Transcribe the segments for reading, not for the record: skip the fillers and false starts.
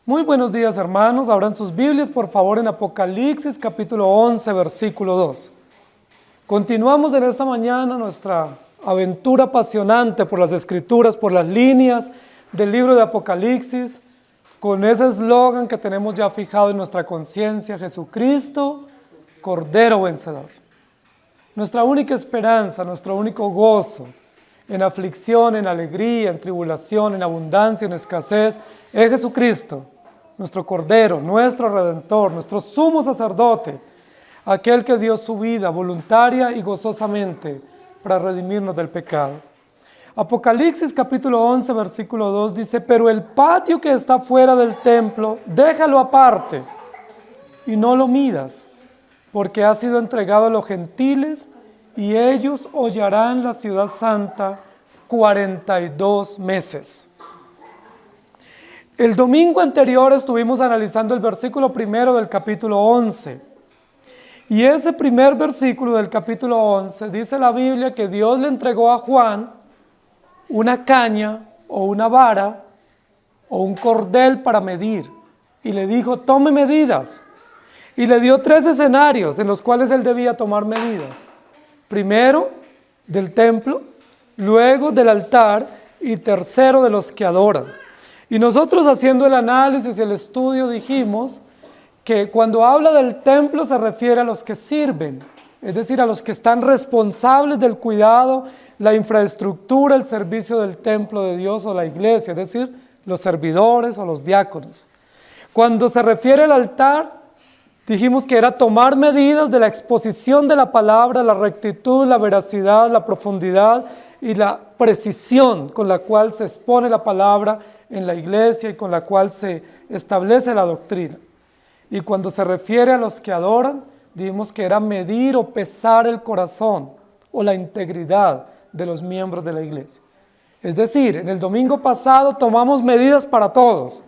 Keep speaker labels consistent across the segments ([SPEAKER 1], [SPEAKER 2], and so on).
[SPEAKER 1] Muy buenos días, hermanos. Abran sus Biblias, por favor, en Apocalipsis, capítulo 11, versículo 2. Continuamos en esta mañana nuestra aventura apasionante por las Escrituras, por las líneas del libro de Apocalipsis, con ese eslogan que tenemos ya fijado en nuestra conciencia: Jesucristo, Cordero Vencedor. Nuestra única esperanza, nuestro único gozo, en aflicción, en alegría, en tribulación, en abundancia, en escasez, es Jesucristo, nuestro Cordero, nuestro Redentor, nuestro sumo sacerdote, aquel que dio su vida voluntaria y gozosamente para redimirnos del pecado. Apocalipsis capítulo 11, versículo 2 dice: pero el patio que está fuera del templo, déjalo aparte y no lo midas, porque ha sido entregado a los gentiles y ellos hollarán la ciudad santa 42 meses. El domingo anterior estuvimos analizando el versículo primero del capítulo 11. Y ese primer versículo del capítulo 11 dice la Biblia que Dios le entregó a Juan una caña o una vara o un cordel para medir. Y le dijo: tome medidas. Y le dio 3 escenarios en los cuales él debía tomar medidas. Primero, del templo, luego del altar y tercero, de los que adoran. Y nosotros, haciendo el análisis y el estudio, dijimos que cuando habla del templo se refiere a los que sirven, es decir, a los que están responsables del cuidado, la infraestructura, el servicio del templo de Dios o la iglesia, es decir, los servidores o los diáconos. Cuando se refiere al altar, dijimos que era tomar medidas de la exposición de la palabra, la rectitud, la veracidad, la profundidad y la precisión con la cual se expone la palabra en la iglesia y con la cual se establece la doctrina. Y cuando se refiere a los que adoran, dijimos que era medir o pesar el corazón o la integridad de los miembros de la iglesia. Es decir, en el domingo pasado tomamos medidas para todos.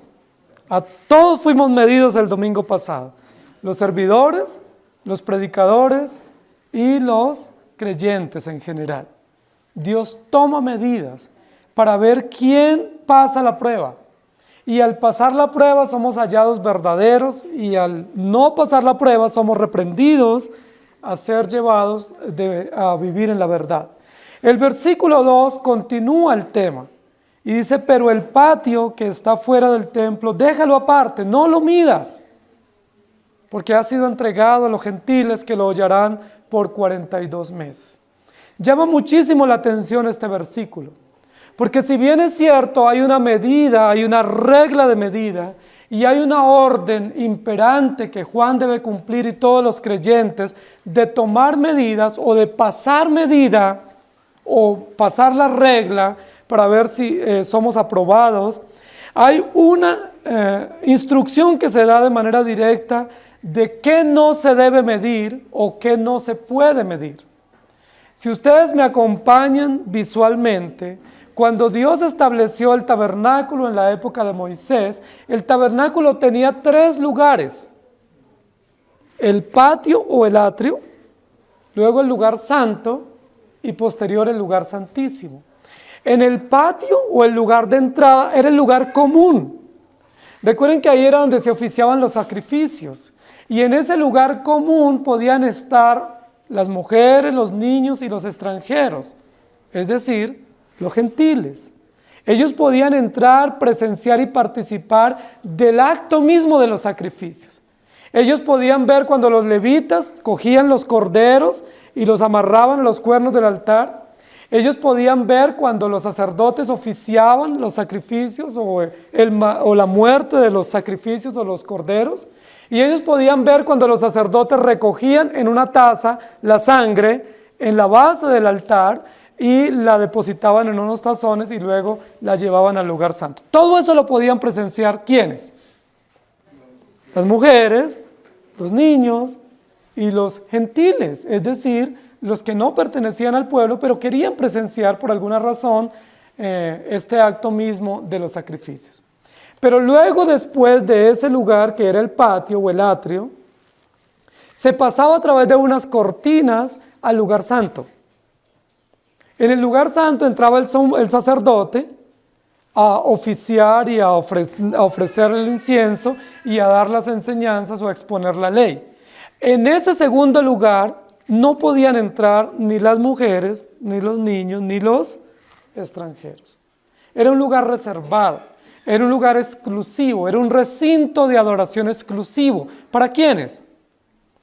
[SPEAKER 1] A todos fuimos medidos el domingo pasado. Los servidores, los predicadores y los creyentes en general. Dios toma medidas para ver quién pasa la prueba. Y al pasar la prueba somos hallados verdaderos, y al no pasar la prueba somos reprendidos a ser llevados a vivir en la verdad. El versículo 2 continúa el tema y dice: pero el patio que está fuera del templo, déjalo aparte, no lo midas, porque ha sido entregado a los gentiles que lo hollarán por 42 meses. Llama muchísimo la atención este versículo, porque si bien es cierto, hay una medida, hay una regla de medida, y hay una orden imperante que Juan debe cumplir y todos los creyentes, de tomar medidas o de pasar medida o pasar la regla para ver si somos aprobados, hay una instrucción que se da de manera directa de qué no se debe medir o qué no se puede medir. Si ustedes me acompañan visualmente, cuando Dios estableció el tabernáculo en la época de Moisés, el tabernáculo tenía 3 lugares: el patio o el atrio, luego el lugar santo y posterior el lugar santísimo. En el patio o el lugar de entrada era el lugar común. Recuerden que ahí era donde se oficiaban los sacrificios, y en ese lugar común podían estar las mujeres, los niños y los extranjeros, es decir, los gentiles. Ellos podían entrar, presenciar y participar del acto mismo de los sacrificios. Ellos podían ver cuando los levitas cogían los corderos y los amarraban a los cuernos del altar. Ellos podían ver cuando los sacerdotes oficiaban los sacrificios o la muerte de los sacrificios o los corderos. Y ellos podían ver cuando los sacerdotes recogían en una taza la sangre en la base del altar y la depositaban en unos tazones y luego la llevaban al lugar santo. Todo eso lo podían presenciar, ¿quiénes? Las mujeres, los niños y los gentiles, es decir, los que no pertenecían al pueblo, pero querían presenciar por alguna razón este acto mismo de los sacrificios. Pero luego, después de ese lugar que era el patio o el atrio, se pasaba a través de unas cortinas al lugar santo. En el lugar santo entraba el sacerdote a oficiar y a ofrecer el incienso y a dar las enseñanzas o a exponer la ley. En ese segundo lugar no podían entrar ni las mujeres, ni los niños, ni los extranjeros. Era un lugar reservado, era un lugar exclusivo, era un recinto de adoración exclusivo. ¿Para quiénes?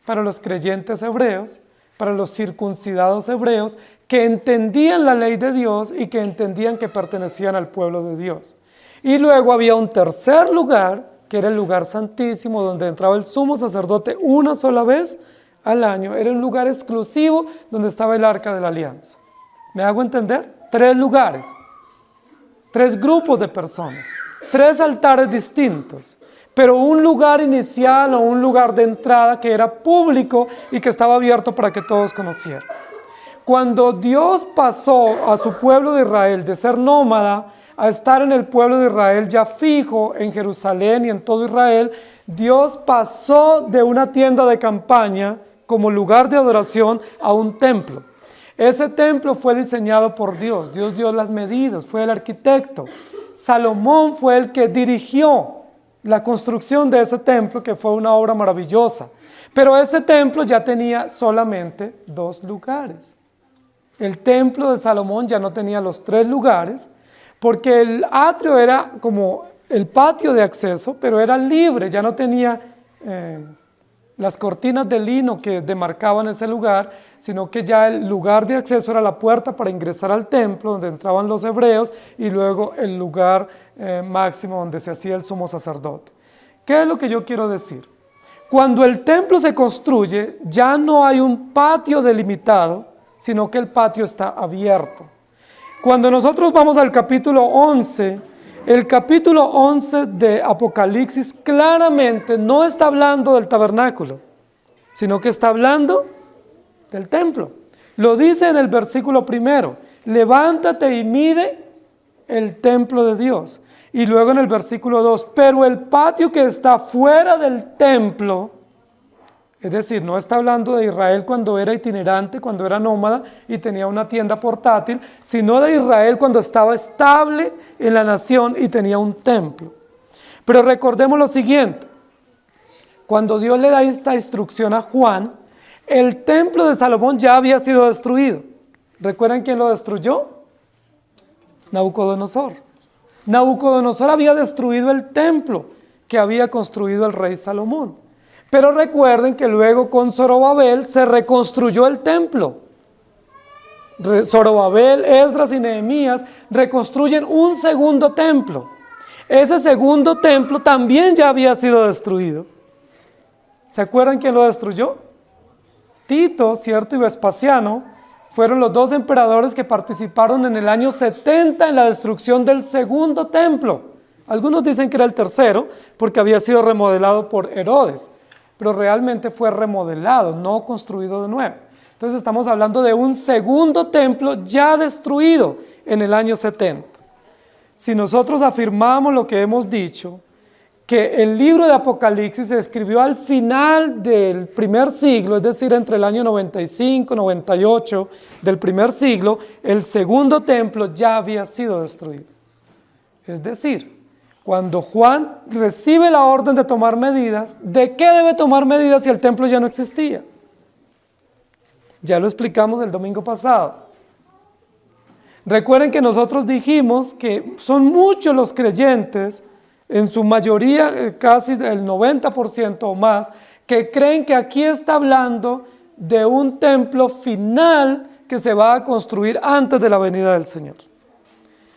[SPEAKER 1] Para los creyentes hebreos, para los circuncidados hebreos que entendían la ley de Dios y que entendían que pertenecían al pueblo de Dios. Y luego había un tercer lugar, que era el lugar santísimo, donde entraba el sumo sacerdote una sola vez al año. Era un lugar exclusivo donde estaba el arca de la alianza. ¿Me hago entender? 3 lugares, 3 grupos de personas, 3 altares distintos, pero un lugar inicial o un lugar de entrada que era público y que estaba abierto para que todos conocieran. Cuando Dios pasó a su pueblo de Israel de ser nómada a estar en el pueblo de Israel ya fijo en Jerusalén y en todo Israel, Dios pasó de una tienda de campaña como lugar de adoración a un templo. Ese templo fue diseñado por Dios, Dios dio las medidas, fue el arquitecto. Salomón fue el que dirigió la construcción de ese templo, que fue una obra maravillosa. Pero ese templo ya tenía solamente 2 lugares. El templo de Salomón ya no tenía los 3 lugares, porque el atrio era como el patio de acceso, pero era libre, ya no tenía las cortinas de lino que demarcaban ese lugar, sino que ya el lugar de acceso era la puerta para ingresar al templo, donde entraban los hebreos, y luego el lugar máximo donde se hacía el sumo sacerdote. ¿Qué es lo que yo quiero decir? Cuando el templo se construye, ya no hay un patio delimitado, sino que el patio está abierto. Cuando nosotros vamos al capítulo 11, el capítulo 11 de Apocalipsis claramente no está hablando del tabernáculo, sino que está hablando del templo. Lo dice en el versículo 1, levántate y mide el templo de Dios. Y luego en el versículo 2, pero el patio que está fuera del templo, es decir, no está hablando de Israel cuando era itinerante, cuando era nómada y tenía una tienda portátil, sino de Israel cuando estaba estable en la nación y tenía un templo. Pero recordemos lo siguiente, cuando Dios le da esta instrucción a Juan, el templo de Salomón ya había sido destruido. ¿Recuerdan quién lo destruyó? Nabucodonosor. Nabucodonosor había destruido el templo que había construido el rey Salomón. Pero recuerden que luego con Zorobabel se reconstruyó el templo. Zorobabel, Esdras y Nehemías reconstruyen un segundo templo. Ese segundo templo también ya había sido destruido. ¿Se acuerdan quién lo destruyó? Tito, ¿cierto? Y Vespasiano fueron los 2 emperadores que participaron en el año 70 en la destrucción del segundo templo. Algunos dicen que era el tercero porque había sido remodelado por Herodes, pero realmente fue remodelado, no construido de nuevo. Entonces estamos hablando de un segundo templo ya destruido en el año 70. Si nosotros afirmamos lo que hemos dicho, que el libro de Apocalipsis se escribió al final del primer siglo, es decir, entre el año 95, 98 del primer siglo, el segundo templo ya había sido destruido. Es decir, cuando Juan recibe la orden de tomar medidas, ¿de qué debe tomar medidas si el templo ya no existía? Ya lo explicamos el domingo pasado. Recuerden que nosotros dijimos que son muchos los creyentes, en su mayoría casi el 90% o más, que creen que aquí está hablando de un templo final que se va a construir antes de la venida del Señor.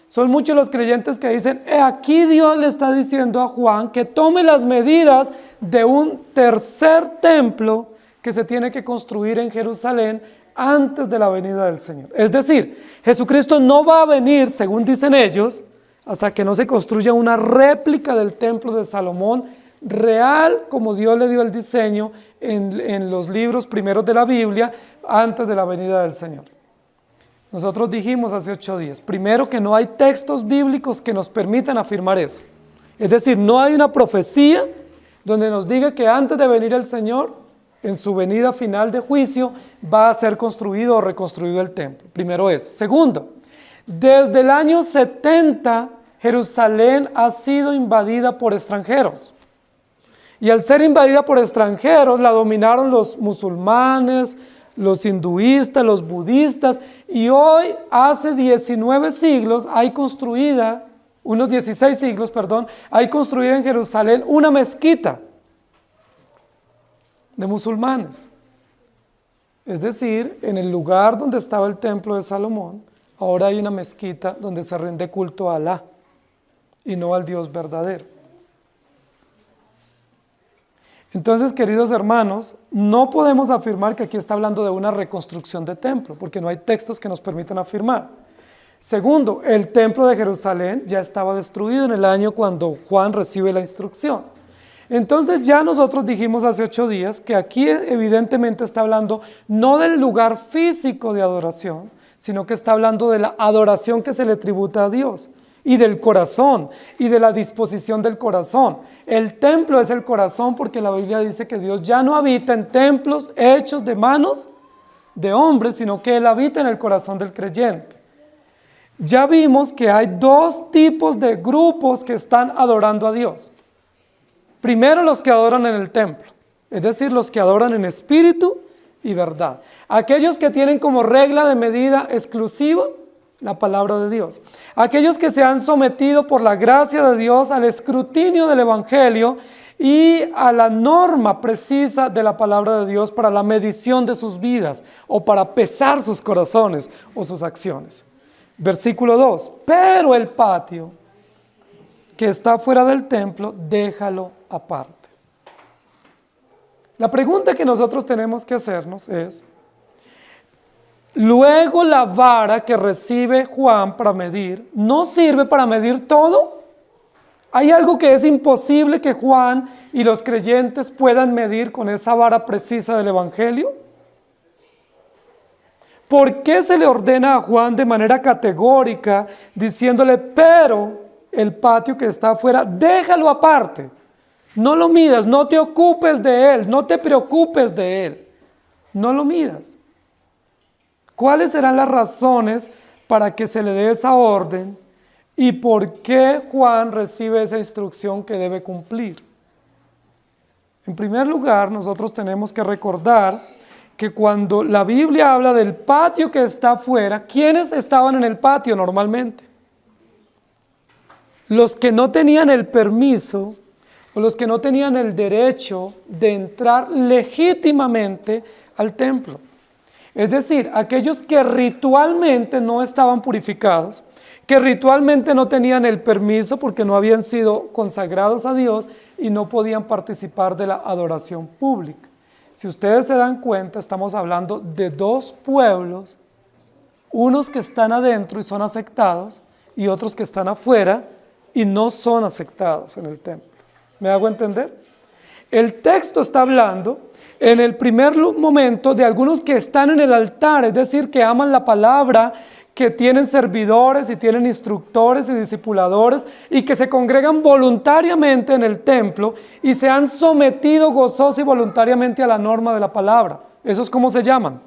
[SPEAKER 1] Son muchos los creyentes que dicen, aquí Dios le está diciendo a Juan que tome las medidas de un tercer templo que se tiene que construir en Jerusalén antes de la venida del Señor. Es decir, Jesucristo no va a venir, según dicen ellos, hasta que no se construya una réplica del templo de Salomón real, como Dios le dio el diseño en los libros primeros de la Biblia, antes de la venida del Señor. Nosotros dijimos hace 8 días, primero que no hay textos bíblicos que nos permitan afirmar eso. Es decir, no hay una profecía donde nos diga que antes de venir el Señor, en su venida final de juicio, va a ser construido o reconstruido el templo. Primero eso. Segundo, desde el año 70, Jerusalén ha sido invadida por extranjeros. Y al ser invadida por extranjeros, la dominaron los musulmanes, los hinduistas, los budistas, y hoy, hace 19 siglos, hay construida, unos 16 siglos, perdón, hay construida en Jerusalén una mezquita de musulmanes. Es decir, en el lugar donde estaba el templo de Salomón, ahora hay una mezquita donde se rinde culto a Alá y no al Dios verdadero. Entonces, queridos hermanos, no podemos afirmar que aquí está hablando de una reconstrucción de templo, porque no hay textos que nos permitan afirmar. Segundo, el templo de Jerusalén ya estaba destruido en el año cuando Juan recibe la instrucción. Entonces ya nosotros dijimos hace 8 días que aquí evidentemente está hablando no del lugar físico de adoración, sino que está hablando de la adoración que se le tributa a Dios, y del corazón, y de la disposición del corazón. El templo es el corazón porque la Biblia dice que Dios ya no habita en templos hechos de manos de hombres, sino que Él habita en el corazón del creyente. Ya vimos que hay 2 tipos de grupos que están adorando a Dios. Primero, los que adoran en el templo, es decir, los que adoran en espíritu y verdad. Aquellos que tienen como regla de medida exclusiva la palabra de Dios. Aquellos que se han sometido por la gracia de Dios al escrutinio del Evangelio y a la norma precisa de la palabra de Dios para la medición de sus vidas o para pesar sus corazones o sus acciones. Versículo 2, pero el patio que está fuera del templo, déjalo aparte. La pregunta que nosotros tenemos que hacernos es, luego la vara que recibe Juan para medir, ¿no sirve para medir todo? ¿Hay algo que es imposible que Juan y los creyentes puedan medir con esa vara precisa del Evangelio? ¿Por qué se le ordena a Juan de manera categórica diciéndole, pero el patio que está afuera, déjalo aparte? No lo midas, no te ocupes de él, no te preocupes de él, no lo midas. ¿Cuáles serán las razones para que se le dé esa orden y por qué Juan recibe esa instrucción que debe cumplir? En primer lugar, nosotros tenemos que recordar que cuando la Biblia habla del patio que está afuera, ¿quiénes estaban en el patio normalmente? Los que no tenían el permiso o los que no tenían el derecho de entrar legítimamente al templo. Es decir, aquellos que ritualmente no estaban purificados, que ritualmente no tenían el permiso porque no habían sido consagrados a Dios y no podían participar de la adoración pública. Si ustedes se dan cuenta, estamos hablando de 2 pueblos, unos que están adentro y son aceptados y otros que están afuera y no son aceptados en el templo. ¿Me hago entender? El texto está hablando en el primer momento de algunos que están en el altar, es decir, que aman la palabra, que tienen servidores y tienen instructores y discipuladores y que se congregan voluntariamente en el templo y se han sometido gozosos y voluntariamente a la norma de la palabra. ¿Esos cómo se llaman?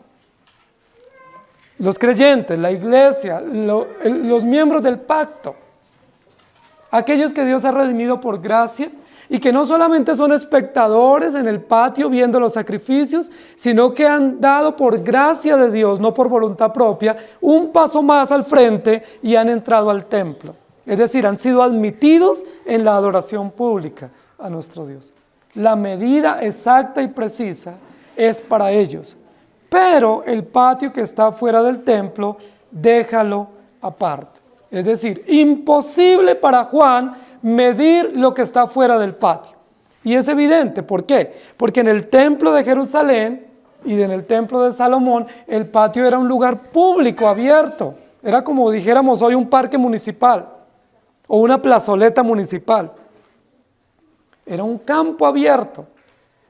[SPEAKER 1] Los creyentes, la iglesia, los miembros del pacto. Aquellos que Dios ha redimido por gracia y que no solamente son espectadores en el patio viendo los sacrificios, sino que han dado por gracia de Dios, no por voluntad propia, un paso más al frente y han entrado al templo. Es decir, han sido admitidos en la adoración pública a nuestro Dios. La medida exacta y precisa es para ellos. Pero el patio que está fuera del templo, déjalo aparte. Es decir, imposible para Juan medir lo que está fuera del patio. Y es evidente, ¿por qué? Porque en el templo de Jerusalén y en el templo de Salomón, el patio era un lugar público, abierto. Era como dijéramos hoy un parque municipal o una plazoleta municipal. Era un campo abierto.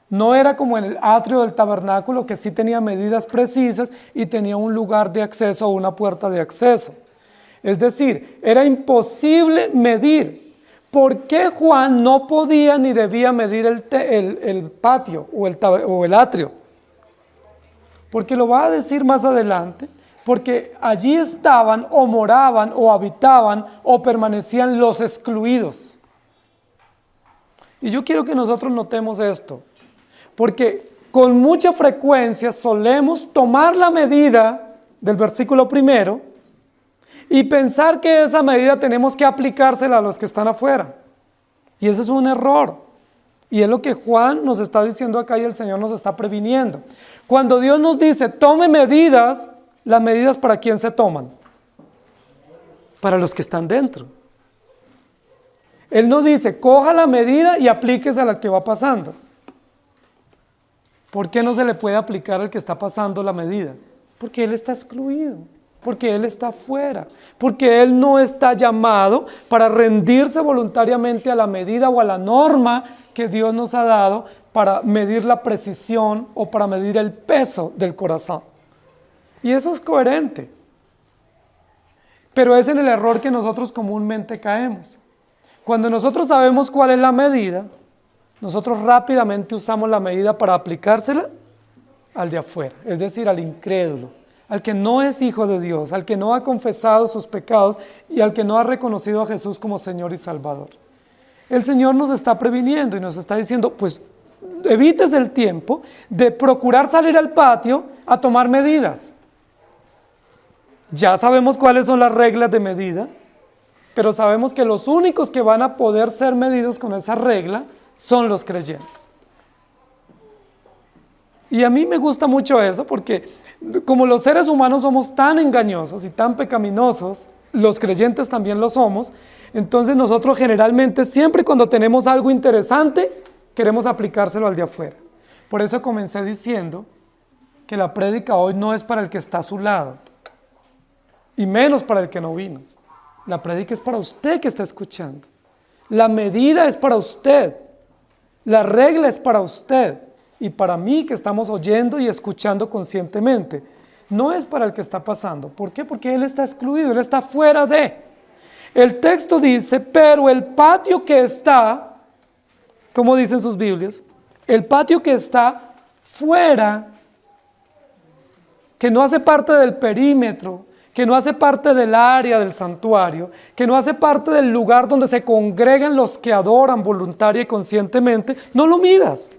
[SPEAKER 1] No era como en el atrio del tabernáculo, que sí tenía medidas precisas y tenía un lugar de acceso o una puerta de acceso. Es decir, era imposible medir. ¿Por qué Juan no podía ni debía medir el patio o el atrio? Porque lo va a decir más adelante, porque allí estaban o moraban o habitaban o permanecían los excluidos. Y yo quiero que nosotros notemos esto, porque con mucha frecuencia solemos tomar la medida del versículo primero y pensar que esa medida tenemos que aplicársela a los que están afuera. Y ese es un error. Y es lo que Juan nos está diciendo acá y el Señor nos está previniendo. Cuando Dios nos dice, tome medidas, las medidas ¿para quién se toman? Para los que están dentro. Él no dice, coja la medida y aplíquese a la que va pasando. ¿Por qué no se le puede aplicar al que está pasando la medida? Porque él está excluido, porque él está fuera, porque él no está llamado para rendirse voluntariamente a la medida o a la norma que Dios nos ha dado para medir la precisión o para medir el peso del corazón. Y eso es coherente, pero es en el error que nosotros comúnmente caemos. Cuando nosotros sabemos cuál es la medida, nosotros rápidamente usamos la medida para aplicársela al de afuera, es decir, al incrédulo, al que no es hijo de Dios, al que no ha confesado sus pecados y al que no ha reconocido a Jesús como Señor y Salvador. El Señor nos está previniendo y nos está diciendo, pues evites el tiempo de procurar salir al patio a tomar medidas. Ya sabemos cuáles son las reglas de medida, pero sabemos que los únicos que van a poder ser medidos con esa regla son los creyentes. Y a mí me gusta mucho eso porque como los seres humanos somos tan engañosos y tan pecaminosos, los creyentes también lo somos, entonces nosotros generalmente siempre cuando tenemos algo interesante queremos aplicárselo al de afuera. Por eso comencé diciendo que la prédica hoy no es para el que está a su lado y menos para el que no vino. La prédica es para usted que está escuchando. La medida es para usted. La regla es para usted y para mí que estamos oyendo y escuchando conscientemente. No es para el que está pasando. ¿Por qué? Porque él está excluido, él está fuera de. El texto dice, pero el patio que está, como dicen sus Biblias, el patio que está fuera, que no hace parte del perímetro, que no hace parte del área del santuario, que no hace parte del lugar donde se congregan los que adoran voluntaria y conscientemente, no lo midas.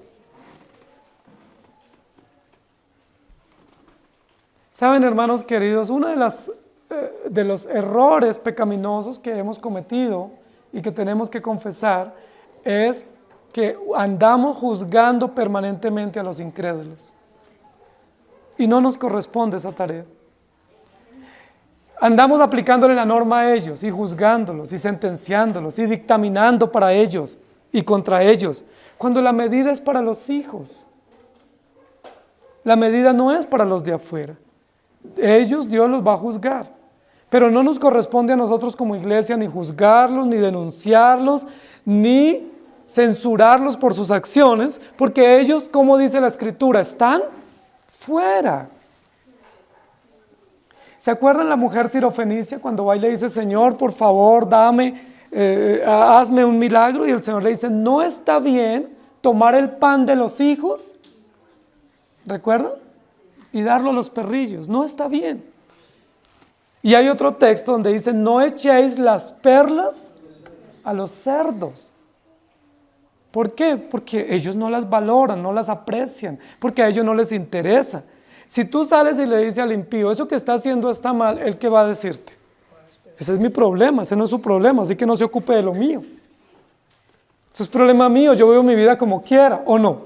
[SPEAKER 1] Saben, hermanos queridos, uno de los errores pecaminosos que hemos cometido y que tenemos que confesar es que andamos juzgando permanentemente a los incrédulos. Y no nos corresponde esa tarea. Andamos aplicándole la norma a ellos y juzgándolos y sentenciándolos y dictaminando para ellos y contra ellos, cuando la medida es para los hijos. La medida no es para los de afuera. Ellos Dios los va a juzgar, pero no nos corresponde a nosotros como iglesia ni juzgarlos, ni denunciarlos, ni censurarlos por sus acciones, porque ellos, como dice la Escritura, están fuera. ¿Se acuerdan la mujer sirofenicia cuando va y le dice, Señor, por favor, hazme un milagro? Y el Señor le dice, no está bien tomar el pan de los hijos, ¿recuerdan? Y darlo a los perrillos, no está bien. Y hay otro texto donde dice, no echéis las perlas a los cerdos. ¿Por qué? Porque ellos no las valoran, no las aprecian, porque a ellos no les interesa. Si tú sales y le dices al impío, eso que está haciendo está mal, ¿él qué va a decirte? Ese es mi problema, ese no es su problema, así que no se ocupe de lo mío. Eso es problema mío, yo vivo mi vida como quiera, ¿o no?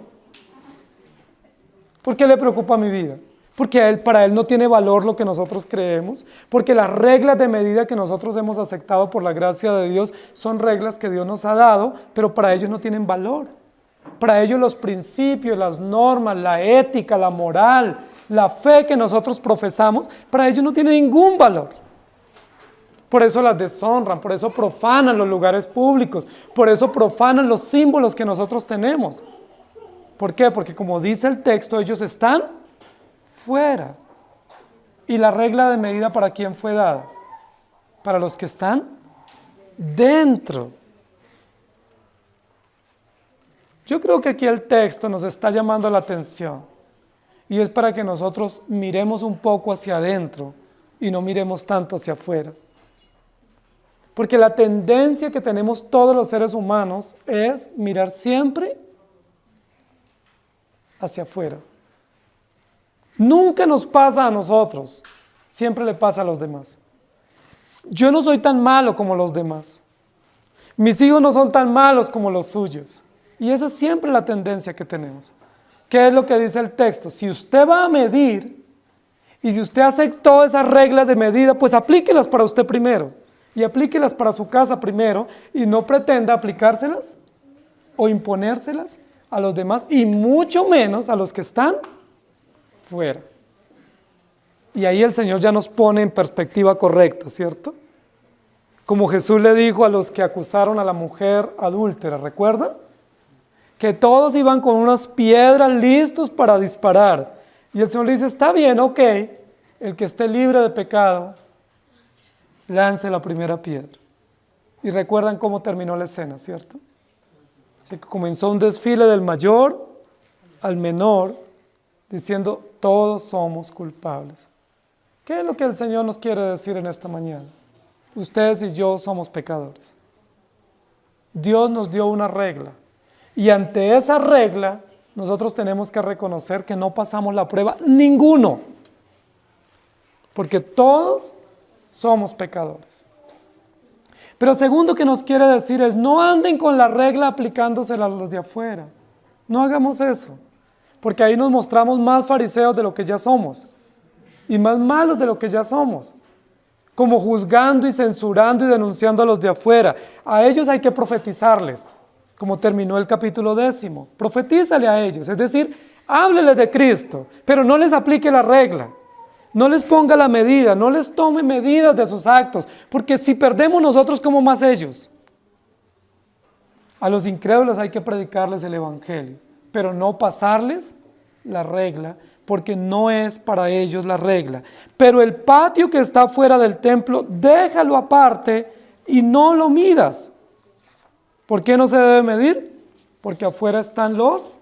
[SPEAKER 1] ¿Por qué le preocupa mi vida? Porque para él no tiene valor lo que nosotros creemos, porque las reglas de medida que nosotros hemos aceptado por la gracia de Dios son reglas que Dios nos ha dado, pero para ellos no tienen valor. Para ellos los principios, las normas, la ética, la moral, la fe que nosotros profesamos, para ellos no tiene ningún valor. Por eso las deshonran, por eso profanan los lugares públicos, por eso profanan los símbolos que nosotros tenemos. ¿Por qué? Porque como dice el texto, ellos están fuera. ¿Y la regla de medida para quién fue dada? Para los que están dentro. Yo creo que aquí el texto nos está llamando la atención y es para que nosotros miremos un poco hacia adentro y no miremos tanto hacia afuera. Porque la tendencia que tenemos todos los seres humanos es mirar siempre hacia afuera. Nunca nos pasa a nosotros, siempre le pasa a los demás. Yo no soy tan malo como los demás. Mis hijos no son tan malos como los suyos. Y esa es siempre la tendencia que tenemos. ¿Qué es lo que dice el texto? Si usted va a medir y si usted aceptó esas reglas de medida, pues aplíquelas para usted primero y aplíquelas para su casa primero y no pretenda aplicárselas o imponérselas a los demás y mucho menos a los que están fuera. Y ahí el Señor ya nos pone en perspectiva correcta, ¿cierto? Como Jesús le dijo a los que acusaron a la mujer adúltera, ¿recuerdan? Que todos iban con unas piedras listos para disparar. Y el Señor le dice, está bien, ok, el que esté libre de pecado, lance la primera piedra. Y recuerdan cómo terminó la escena, ¿cierto? Así que comenzó un desfile del mayor al menor, diciendo, todos somos culpables. ¿Qué es lo que el Señor nos quiere decir en esta mañana? Ustedes y yo somos pecadores. Dios nos dio una regla. Y ante esa regla, nosotros tenemos que reconocer que no pasamos la prueba ninguno. Porque todos somos pecadores. Pero segundo que nos quiere decir es, no anden con la regla aplicándosela a los de afuera. No hagamos eso. Porque ahí nos mostramos más fariseos de lo que ya somos. Y más malos de lo que ya somos. Como juzgando y censurando y denunciando a los de afuera. A ellos hay que profetizarles. Como terminó el capítulo 10, profetízale a ellos, es decir, hábleles de Cristo, pero no les aplique la regla, no les ponga la medida, no les tome medidas de sus actos, porque si perdemos nosotros, ¿cómo más ellos? A los incrédulos hay que predicarles el evangelio, pero no pasarles la regla, porque no es para ellos la regla. Pero el patio que está fuera del templo, déjalo aparte y no lo midas. ¿Por qué no se debe medir? Porque afuera están los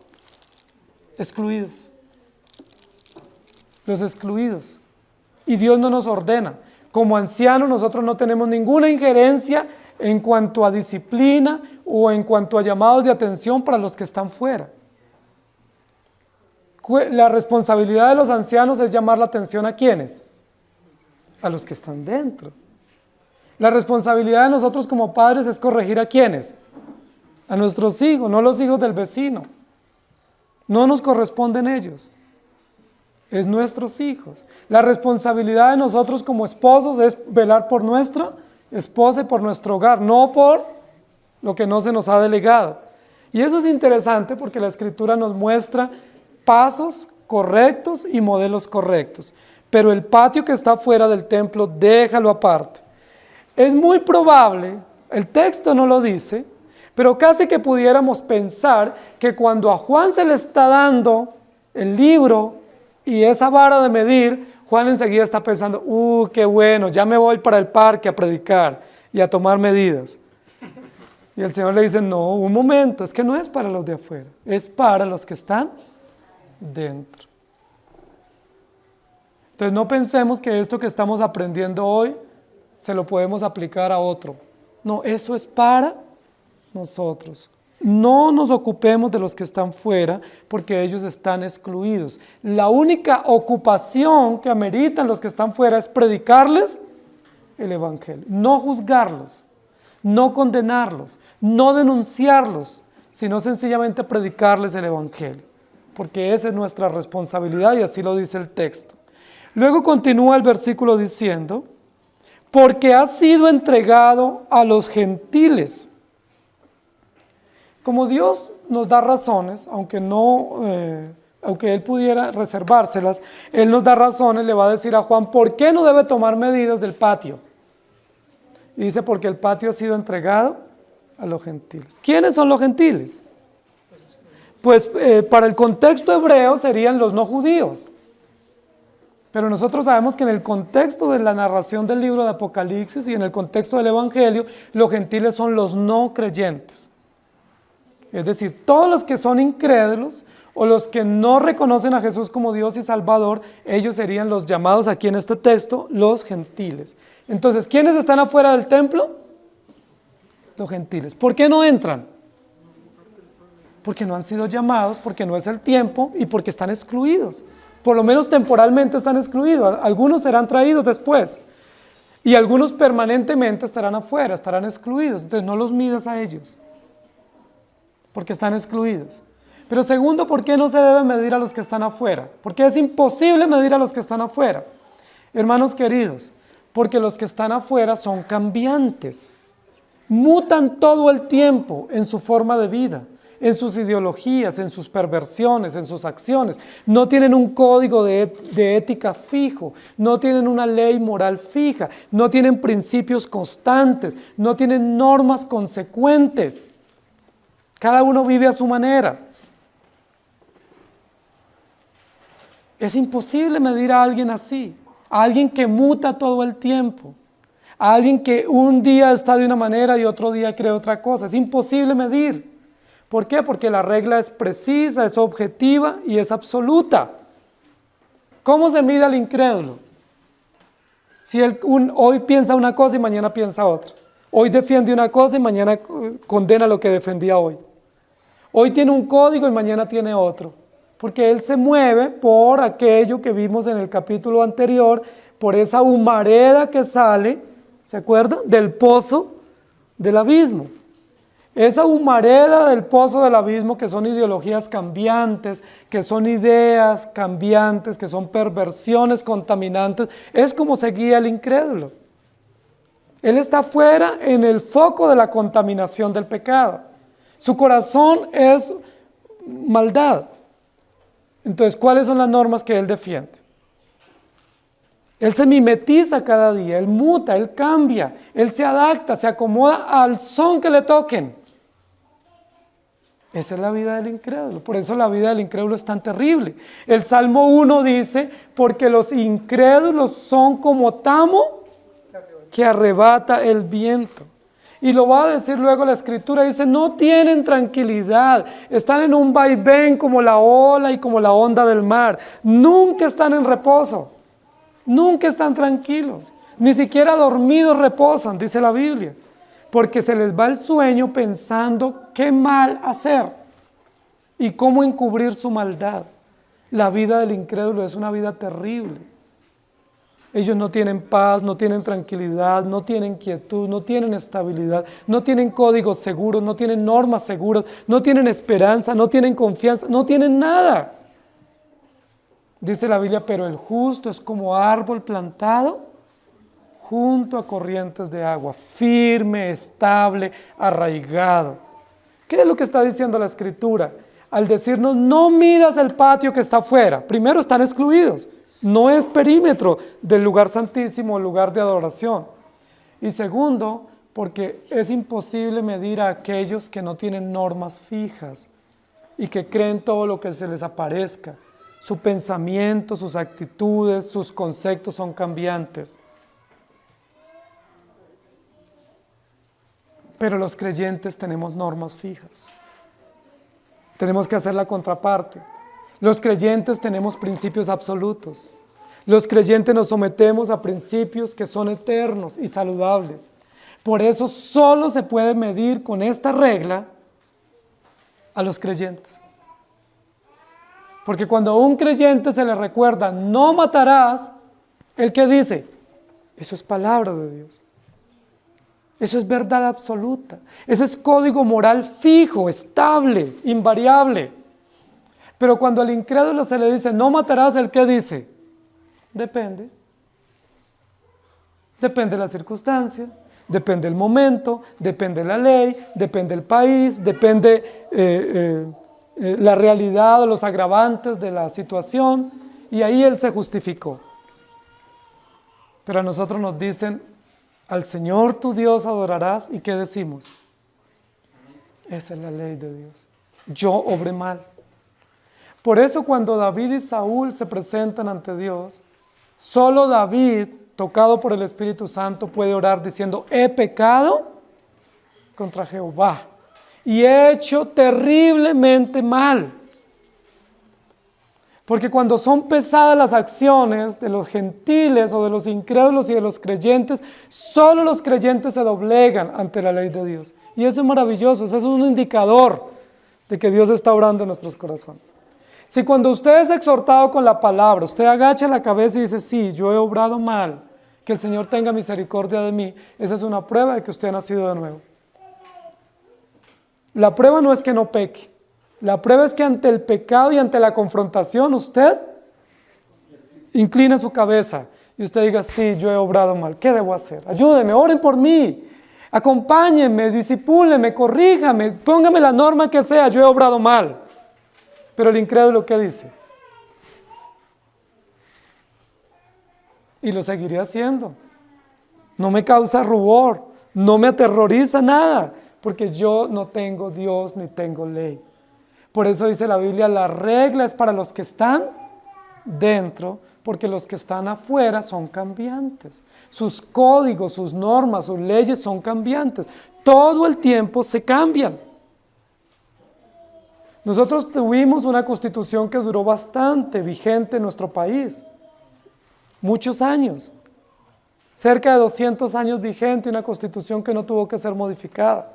[SPEAKER 1] excluidos. Los excluidos. Y Dios no nos ordena. Como ancianos nosotros no tenemos ninguna injerencia en cuanto a disciplina o en cuanto a llamados de atención para los que están fuera. La responsabilidad de los ancianos es llamar la atención ¿a quiénes? A los que están dentro. La responsabilidad de nosotros como padres es corregir ¿a quiénes? A nuestros hijos, no los hijos del vecino. No nos corresponden ellos. Es nuestros hijos. La responsabilidad de nosotros como esposos es velar por nuestra esposa y por nuestro hogar, no por lo que no se nos ha delegado. Y eso es interesante porque la Escritura nos muestra pasos correctos y modelos correctos. Pero el patio que está fuera del templo, déjalo aparte. Es muy probable, el texto no lo dice, pero casi que pudiéramos pensar que cuando a Juan se le está dando el libro y esa vara de medir, Juan enseguida está pensando, qué bueno, ya me voy para el parque a predicar y a tomar medidas. Y el Señor le dice, no, un momento, es que no es para los de afuera, es para los que están dentro. Entonces no pensemos que esto que estamos aprendiendo hoy se lo podemos aplicar a otro. No, eso es para nosotros. No nos ocupemos de los que están fuera porque ellos están excluidos. La única ocupación que ameritan los que están fuera es predicarles el evangelio, no juzgarlos, no condenarlos, no denunciarlos, sino sencillamente predicarles el evangelio, porque esa es nuestra responsabilidad y así lo dice el texto. Luego continúa el versículo diciendo, porque ha sido entregado a los gentiles. Como Dios nos da razones, aunque Él pudiera reservárselas, Él nos da razones, le va a decir a Juan, ¿por qué no debe tomar medidas del patio? Y dice, porque el patio ha sido entregado a los gentiles. ¿Quiénes son los gentiles? Pues para el contexto hebreo serían los no judíos. Pero nosotros sabemos que en el contexto de la narración del libro de Apocalipsis y en el contexto del Evangelio, los gentiles son los no creyentes. Es decir, todos los que son incrédulos o los que no reconocen a Jesús como Dios y Salvador, ellos serían los llamados aquí en este texto, los gentiles. Entonces, ¿quiénes están afuera del templo? Los gentiles. ¿Por qué no entran? Porque no han sido llamados, porque no es el tiempo y porque están excluidos. Por lo menos temporalmente están excluidos. Algunos serán traídos después y algunos permanentemente estarán afuera, estarán excluidos. Entonces no los midas a ellos, porque están excluidos. Pero segundo, ¿por qué no se debe medir a los que están afuera? Porque es imposible medir a los que están afuera. Hermanos queridos, porque los que están afuera son cambiantes. Mutan todo el tiempo en su forma de vida, en sus ideologías, en sus perversiones, en sus acciones. No tienen un código de ética fijo, no tienen una ley moral fija, no tienen principios constantes, no tienen normas consecuentes. Cada uno vive a su manera. Es imposible medir a alguien así, a alguien que muta todo el tiempo, a alguien que un día está de una manera y otro día cree otra cosa. Es imposible medir. ¿Por qué? Porque la regla es precisa, es objetiva y es absoluta. ¿Cómo se mide al incrédulo? Si hoy piensa una cosa y mañana piensa otra. Hoy defiende una cosa y mañana condena lo que defendía hoy. Hoy tiene un código y mañana tiene otro. Porque él se mueve por aquello que vimos en el capítulo anterior, por esa humareda que sale, ¿se acuerdan? Del pozo del abismo. Esa humareda del pozo del abismo, que son ideologías cambiantes, que son ideas cambiantes, que son perversiones contaminantes, es como se guía el incrédulo. Él está fuera en el foco de la contaminación del pecado. Su corazón es maldad. Entonces, ¿cuáles son las normas que él defiende? Él se mimetiza cada día, él muta, él cambia, él se adapta, se acomoda al son que le toquen. Esa es la vida del incrédulo. Por eso la vida del incrédulo es tan terrible. El Salmo 1 dice, porque los incrédulos son como tamo que arrebata el viento. Y lo va a decir luego la Escritura, dice, no tienen tranquilidad, están en un vaivén como la ola y como la onda del mar. Nunca están en reposo, nunca están tranquilos, ni siquiera dormidos reposan, dice la Biblia. Porque se les va el sueño pensando qué mal hacer y cómo encubrir su maldad. La vida del incrédulo es una vida terrible. Ellos no tienen paz, no tienen tranquilidad, no tienen quietud, no tienen estabilidad, no tienen códigos seguros, no tienen normas seguras, no tienen esperanza, no tienen confianza, no tienen nada. Dice la Biblia, pero el justo es como árbol plantado junto a corrientes de agua, firme, estable, arraigado. ¿Qué es lo que está diciendo la Escritura? Al decirnos, no midas el patio que está afuera. Primero, están excluidos. No es perímetro del lugar santísimo, el lugar de adoración. Y segundo, porque es imposible medir a aquellos que no tienen normas fijas y que creen todo lo que se les aparezca. Su pensamiento, sus actitudes, sus conceptos son cambiantes. Pero los creyentes tenemos normas fijas. Tenemos que hacer la contraparte. Los creyentes tenemos principios absolutos. Los creyentes nos sometemos a principios que son eternos y saludables. Por eso solo se puede medir con esta regla a los creyentes. Porque cuando a un creyente se le recuerda, no matarás, ¿el qué dice? Eso es palabra de Dios. Eso es verdad absoluta. Eso es código moral fijo, estable, invariable. Pero cuando al incrédulo se le dice, no matarás, ¿el qué dice? Depende. Depende de la circunstancia, depende del momento, depende de la ley, depende del país, depende la realidad o los agravantes de la situación. Y ahí él se justificó. Pero a nosotros nos dicen, al Señor tu Dios adorarás, ¿y qué decimos? Esa es la ley de Dios. Yo obré mal. Por eso cuando David y Saúl se presentan ante Dios, solo David, tocado por el Espíritu Santo, puede orar diciendo, he pecado contra Jehová y he hecho terriblemente mal. Porque cuando son pesadas las acciones de los gentiles o de los incrédulos y de los creyentes, solo los creyentes se doblegan ante la ley de Dios. Y eso es maravilloso, eso es un indicador de que Dios está obrando en nuestros corazones. Si cuando usted es exhortado con la palabra, usted agacha la cabeza y dice, sí, yo he obrado mal, que el Señor tenga misericordia de mí, esa es una prueba de que usted ha nacido de nuevo. La prueba no es que no peque, la prueba es que ante el pecado y ante la confrontación usted inclina su cabeza y usted diga, sí, yo he obrado mal, ¿qué debo hacer? Ayúdenme, oren por mí, acompáñenme, disipúlenme, corríjame, póngame la norma que sea, yo he obrado mal. Pero el incrédulo, ¿qué dice? Y lo seguiré haciendo. No me causa rubor, no me aterroriza nada, porque yo no tengo Dios ni tengo ley. Por eso dice la Biblia, la regla es para los que están dentro, porque los que están afuera son cambiantes. Sus códigos, sus normas, sus leyes son cambiantes. Todo el tiempo se cambian. Nosotros tuvimos una constitución que duró bastante vigente en nuestro país, muchos años, cerca de 200 años vigente, una constitución que no tuvo que ser modificada.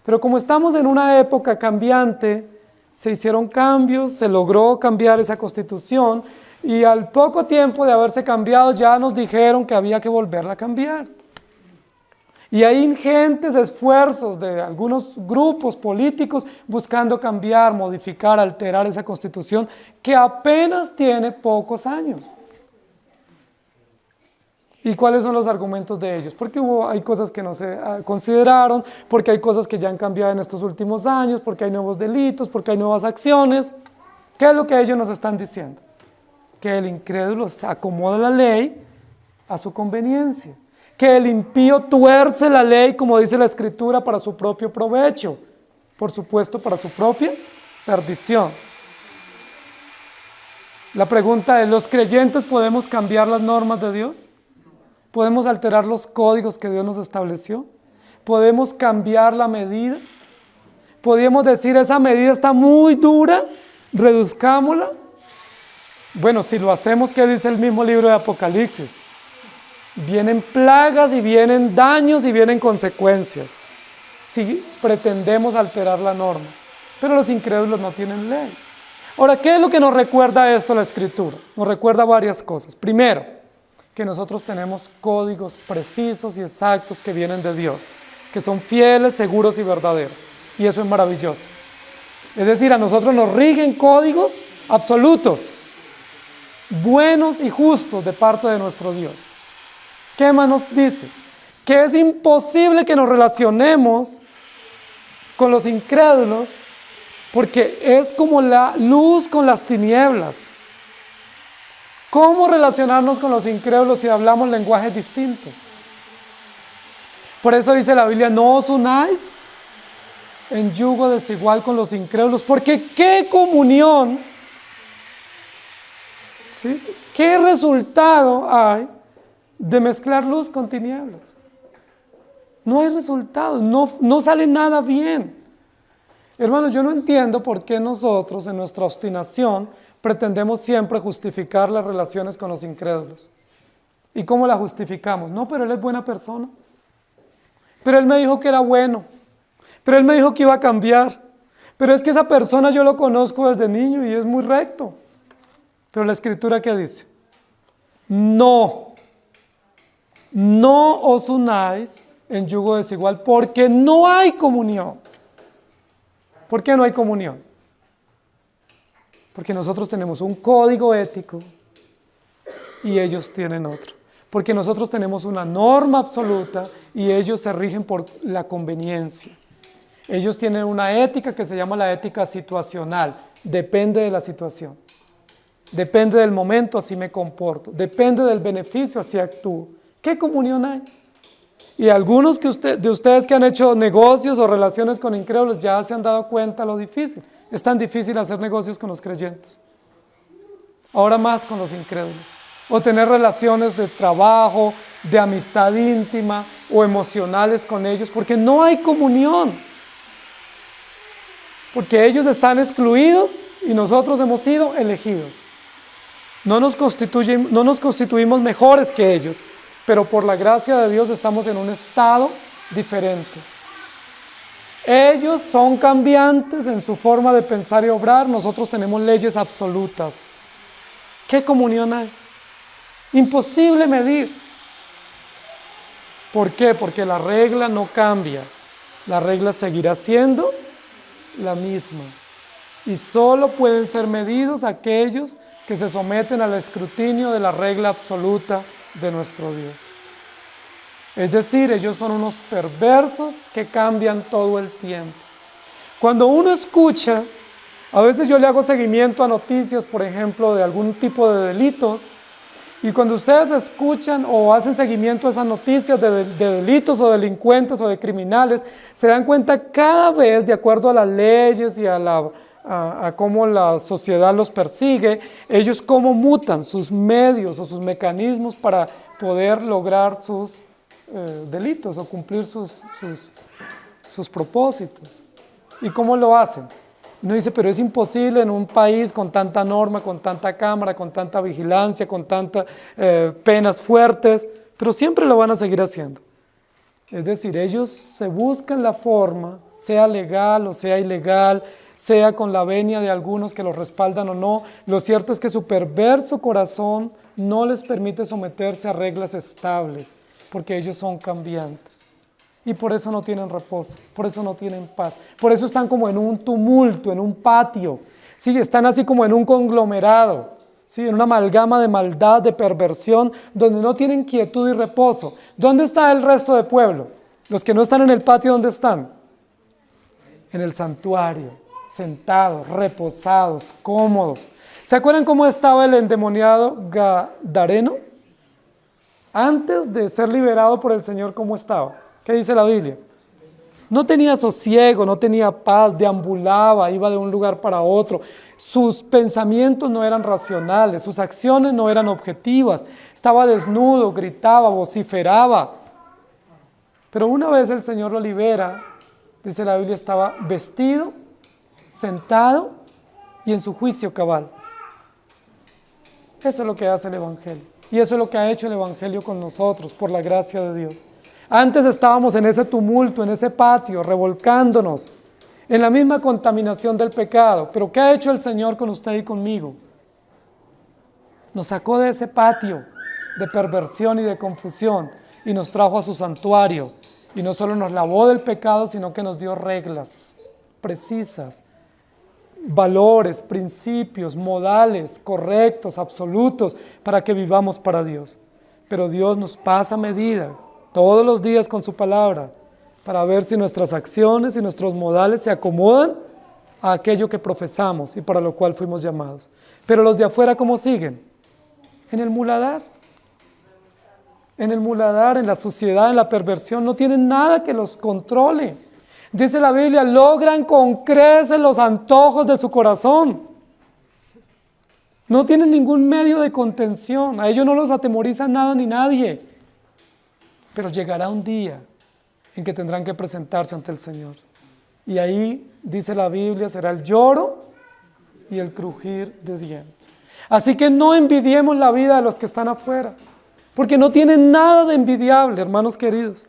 [SPEAKER 1] Pero como estamos en una época cambiante, se hicieron cambios, se logró cambiar esa constitución y al poco tiempo de haberse cambiado ya nos dijeron que había que volverla a cambiar. Y hay ingentes esfuerzos de algunos grupos políticos buscando cambiar, modificar, alterar esa constitución que apenas tiene pocos años. ¿Y cuáles son los argumentos de ellos? Porque hay cosas que no se consideraron, porque hay cosas que ya han cambiado en estos últimos años, porque hay nuevos delitos, porque hay nuevas acciones. ¿Qué es lo que ellos nos están diciendo? Que el incrédulo acomoda la ley a su conveniencia. Que el impío tuerce la ley, como dice la Escritura, para su propio provecho, por supuesto para su propia perdición. La pregunta es, ¿los creyentes podemos cambiar las normas de Dios? ¿Podemos alterar los códigos que Dios nos estableció? ¿Podemos cambiar la medida? ¿Podemos decir, esa medida está muy dura, reduzcámosla? Bueno, si lo hacemos, ¿qué dice el mismo libro de Apocalipsis? Vienen plagas y vienen daños y vienen consecuencias si pretendemos alterar la norma. Pero los incrédulos no tienen ley. Ahora, ¿qué es lo que nos recuerda esto la Escritura? Nos recuerda varias cosas. Primero, que nosotros tenemos códigos precisos y exactos que vienen de Dios, que son fieles, seguros y verdaderos. Y eso es maravilloso. Es decir, a nosotros nos rigen códigos absolutos, buenos y justos de parte de nuestro Dios. ¿Qué más nos dice? Que es imposible que nos relacionemos con los incrédulos porque es como la luz con las tinieblas. ¿Cómo relacionarnos con los incrédulos si hablamos lenguajes distintos? Por eso dice la Biblia, no os unáis en yugo desigual con los incrédulos, porque ¿qué comunión? ¿Sí? ¿Qué resultado hay de mezclar luz con tinieblas? No hay resultado, no sale nada bien. Hermanos, yo no entiendo por qué nosotros en nuestra obstinación pretendemos siempre justificar las relaciones con los incrédulos. ¿Y cómo la justificamos? No, pero él es buena persona. Pero él me dijo que era bueno. Pero él me dijo que iba a cambiar. Pero es que esa persona yo lo conozco desde niño y es muy recto. Pero la Escritura, ¿qué dice? No os unáis en yugo desigual porque no hay comunión. ¿Por qué no hay comunión? Porque nosotros tenemos un código ético y ellos tienen otro. Porque nosotros tenemos una norma absoluta y ellos se rigen por la conveniencia. Ellos tienen una ética que se llama la ética situacional. Depende de la situación. Depende del momento, así me comporto. Depende del beneficio, así actúo. ¿Qué comunión hay? Y algunos de ustedes que han hecho negocios o relaciones con incrédulos ya se han dado cuenta lo difícil. Es tan difícil hacer negocios con los creyentes. Ahora más con los incrédulos. O tener relaciones de trabajo, de amistad íntima o emocionales con ellos, porque no hay comunión. Porque ellos están excluidos y nosotros hemos sido elegidos. no nos constituimos mejores que ellos, pero por la gracia de Dios estamos en un estado diferente. Ellos son cambiantes en su forma de pensar y obrar, nosotros tenemos leyes absolutas. ¿Qué comunión hay? Imposible medir. ¿Por qué? Porque la regla no cambia. La regla seguirá siendo la misma. Y solo pueden ser medidos aquellos que se someten al escrutinio de la regla absoluta de nuestro Dios. Es decir, ellos son unos perversos que cambian todo el tiempo. Cuando uno escucha, a veces yo le hago seguimiento a noticias, por ejemplo, de algún tipo de delitos, y cuando ustedes escuchan o hacen seguimiento a esas noticias de delitos o delincuentes o de criminales, se dan cuenta cada vez, de acuerdo a las leyes y a cómo la sociedad los persigue, ellos cómo mutan sus medios o sus mecanismos para poder lograr sus delitos o cumplir sus propósitos. ¿Y cómo lo hacen? Uno dice, pero es imposible en un país con tanta norma, con tanta cámara, con tanta vigilancia, con tantas penas fuertes, pero siempre lo van a seguir haciendo. Es decir, ellos se buscan la forma, sea legal o sea ilegal, sea con la venia de algunos que los respaldan o no. Lo cierto es que su perverso corazón no les permite someterse a reglas estables, porque ellos son cambiantes. Y por eso no tienen reposo, por eso no tienen paz, por eso están como en un tumulto, en un patio, ¿sí? Están así como en un conglomerado, ¿sí? En una amalgama de maldad, de perversión, donde no tienen quietud y reposo. ¿Dónde está el resto del pueblo? Los que no están en el patio, ¿dónde están? En el santuario, sentados, reposados, cómodos. ¿Se acuerdan cómo estaba el endemoniado Gadareno? Antes de ser liberado por el Señor, ¿cómo estaba? ¿Qué dice la Biblia? No tenía sosiego, no tenía paz, deambulaba, iba de un lugar para otro. Sus pensamientos no eran racionales, sus acciones no eran objetivas. Estaba desnudo, gritaba, vociferaba. Pero una vez el Señor lo libera, dice la Biblia, estaba vestido, sentado y en su juicio cabal. Eso es lo que hace el Evangelio. Y eso es lo que ha hecho el Evangelio con nosotros, por la gracia de Dios. Antes estábamos en ese tumulto, en ese patio, revolcándonos, en la misma contaminación del pecado. Pero ¿qué ha hecho el Señor con usted y conmigo? Nos sacó de ese patio de perversión y de confusión y nos trajo a su santuario. Y no solo nos lavó del pecado, sino que nos dio reglas precisas, valores, principios, modales, correctos, absolutos, para que vivamos para Dios. Pero Dios nos pasa medida todos los días con su palabra, para ver si nuestras acciones y nuestros modales se acomodan a aquello que profesamos y para lo cual fuimos llamados. Pero los de afuera, ¿cómo siguen? En el muladar. En el muladar, en la suciedad, en la perversión, no tienen nada que los controle. Dice la Biblia, logran con creces los antojos de su corazón. No tienen ningún medio de contención, a ellos no los atemoriza nada ni nadie. Pero llegará un día en que tendrán que presentarse ante el Señor. Y ahí, dice la Biblia, será el lloro y el crujir de dientes. Así que no envidiemos la vida de los que están afuera, porque no tienen nada de envidiable, hermanos queridos.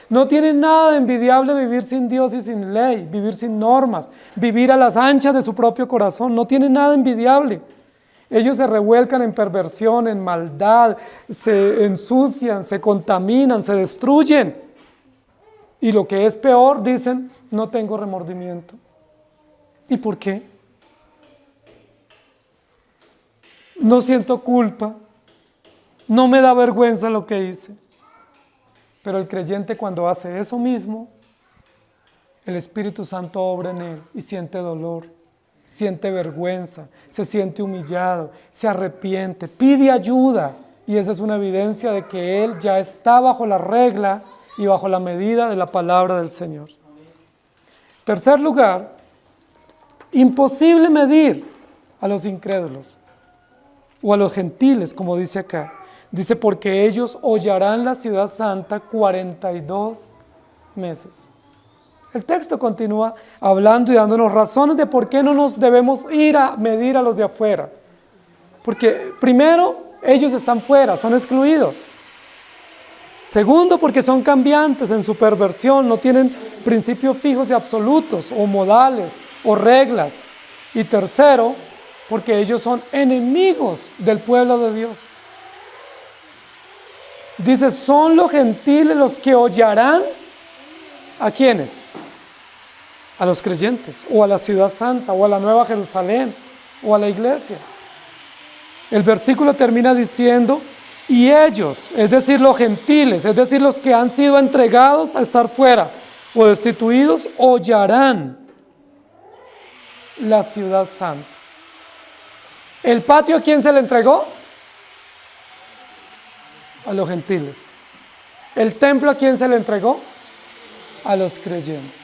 [SPEAKER 1] No tienen nada de envidiable vivir sin Dios y sin ley, vivir sin normas, vivir a las anchas de su propio corazón. No tienen nada envidiable. Ellos se revuelcan en perversión, en maldad, se ensucian, se contaminan, se destruyen. Y lo que es peor, dicen, no tengo remordimiento. ¿Y por qué? No siento culpa, no me da vergüenza lo que hice. Pero el creyente, cuando hace eso mismo, el Espíritu Santo obra en él y siente dolor, siente vergüenza, se siente humillado, se arrepiente, pide ayuda, y esa es una evidencia de que él ya está bajo la regla y bajo la medida de la palabra del Señor. Tercer lugar, imposible medir a los incrédulos o a los gentiles, como dice acá. Dice, porque ellos hollarán la ciudad santa 42 meses. El texto continúa hablando y dándonos razones de por qué no nos debemos ir a medir a los de afuera. Porque primero, ellos están fuera, son excluidos. Segundo, porque son cambiantes en su perversión, no tienen principios fijos y absolutos, o modales, o reglas. Y tercero, porque ellos son enemigos del pueblo de Dios. Dice, son los gentiles los que hollarán, ¿a quiénes? A los creyentes, o a la ciudad santa, o a la nueva Jerusalén, o a la iglesia. El versículo termina diciendo, y ellos, es decir, los gentiles, es decir, los que han sido entregados a estar fuera o destituidos, hollarán la ciudad santa. ¿El patio a quién se le entregó? A los gentiles. ¿El templo a quién se le entregó? A los creyentes.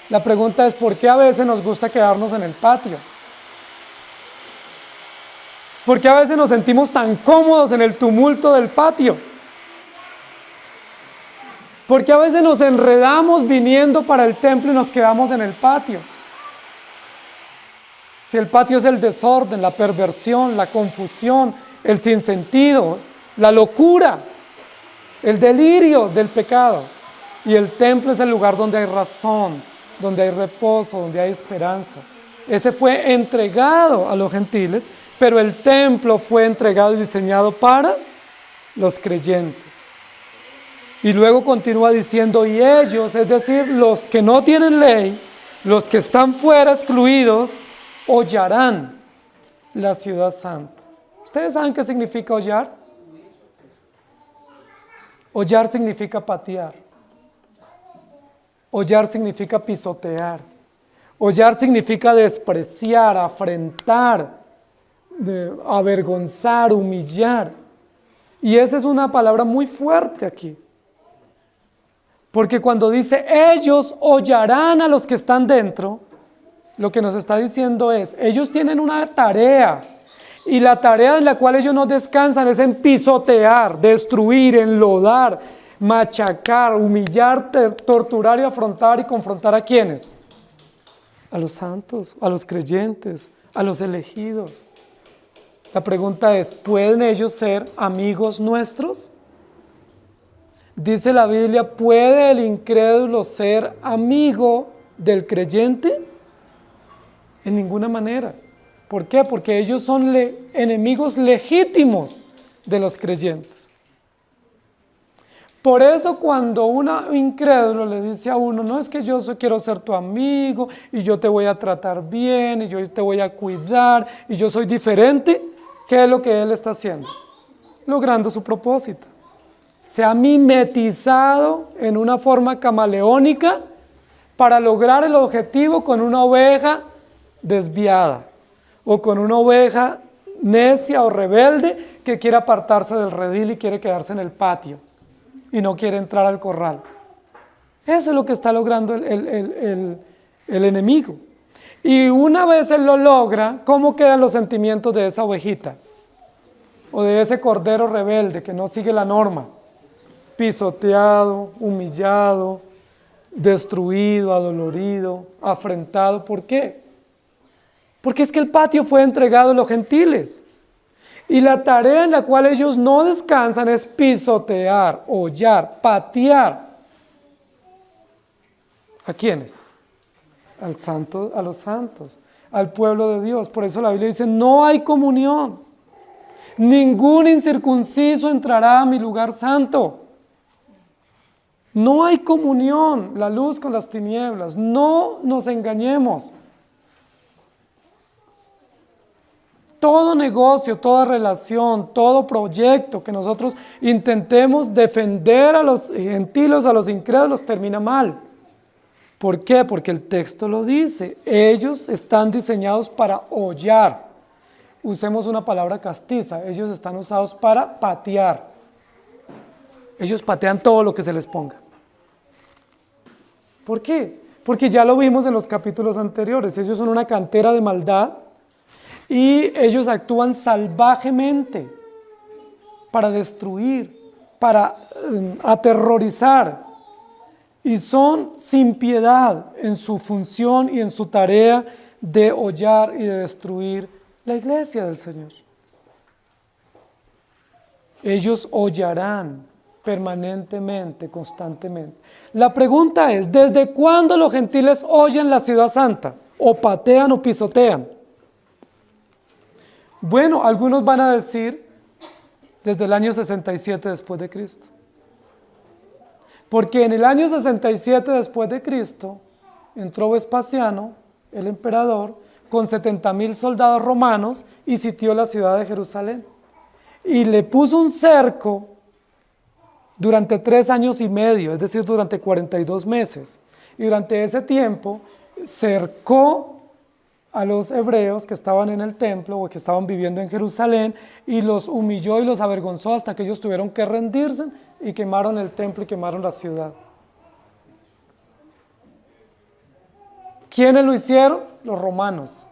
[SPEAKER 1] La pregunta es, ¿por qué a veces nos gusta quedarnos en el patio? ¿Por qué a veces nos sentimos tan cómodos en el tumulto del patio? ¿Por qué a veces nos enredamos viniendo para el templo y nos quedamos en el patio? Si el patio es el desorden, la perversión, la confusión, el sinsentido, la locura, el delirio del pecado. Y el templo es el lugar donde hay razón, donde hay reposo, donde hay esperanza. Ese fue entregado a los gentiles, pero el templo fue entregado y diseñado para los creyentes. Y luego continúa diciendo, y ellos, es decir, los que no tienen ley, los que están fuera excluidos, hollarán la ciudad santa. ¿Ustedes saben qué significa hollar? Hollar significa patear. Hollar significa pisotear. Hollar significa despreciar, afrentar, avergonzar, humillar. Y esa es una palabra muy fuerte aquí. Porque cuando dice, ellos hollarán a los que están dentro, lo que nos está diciendo es, ellos tienen una tarea, y la tarea en la cual ellos no descansan es en pisotear, destruir, enlodar, machacar, humillar, torturar y afrontar y confrontar ¿a quiénes? A los santos, a los creyentes, a los elegidos. La pregunta es, ¿pueden ellos ser amigos nuestros? Dice la Biblia, ¿puede el incrédulo ser amigo del creyente? En ninguna manera. ¿Por qué? Porque ellos son enemigos legítimos de los creyentes. Por eso cuando un incrédulo le dice a uno, no es que yo quiero ser tu amigo, y yo te voy a tratar bien, y yo te voy a cuidar, y yo soy diferente, ¿qué es lo que él está haciendo? Logrando su propósito. Se ha mimetizado en una forma camaleónica para lograr el objetivo con una oveja desviada o con una oveja necia o rebelde que quiere apartarse del redil y quiere quedarse en el patio y no quiere entrar al corral. Eso es lo que está logrando el enemigo. Y una vez él lo logra, ¿cómo quedan los sentimientos de esa ovejita? O de ese cordero rebelde que no sigue la norma. Pisoteado, humillado, destruido, adolorido, afrentado. ¿Por qué? Porque es que el patio fue entregado a los gentiles. Y la tarea en la cual ellos no descansan es pisotear, hollar, patear. ¿A quiénes? A los santos, al pueblo de Dios. Por eso la Biblia dice, no hay comunión. Ningún incircunciso entrará a mi lugar santo. No hay comunión, la luz con las tinieblas. No nos engañemos. Todo negocio, toda relación, todo proyecto que nosotros intentemos defender a los gentiles, a los incrédulos, termina mal. ¿Por qué? Porque el texto lo dice. Ellos están diseñados para hollar. Usemos una palabra castiza. Ellos están usados para patear. Ellos patean todo lo que se les ponga. ¿Por qué? Porque ya lo vimos en los capítulos anteriores. Ellos son una cantera de maldad. Y ellos actúan salvajemente para destruir, para aterrorizar. Y son sin piedad en su función y en su tarea de hollar y de destruir la iglesia del Señor. Ellos hollarán permanentemente, constantemente. La pregunta es, ¿desde cuándo los gentiles oyen la ciudad santa? ¿O patean o pisotean? Bueno, algunos van a decir desde el año 67 después de Cristo. Porque en el año 67 después de Cristo entró Vespasiano, el emperador, con 70,000 soldados romanos y sitió la ciudad de Jerusalén. Y le puso un cerco durante 3 años y medio, es decir, durante 42 meses. Y durante ese tiempo cercó a los hebreos que estaban en el templo o que estaban viviendo en Jerusalén y los humilló y los avergonzó hasta que ellos tuvieron que rendirse y quemaron el templo y quemaron la ciudad. ¿Quiénes lo hicieron? Los romanos.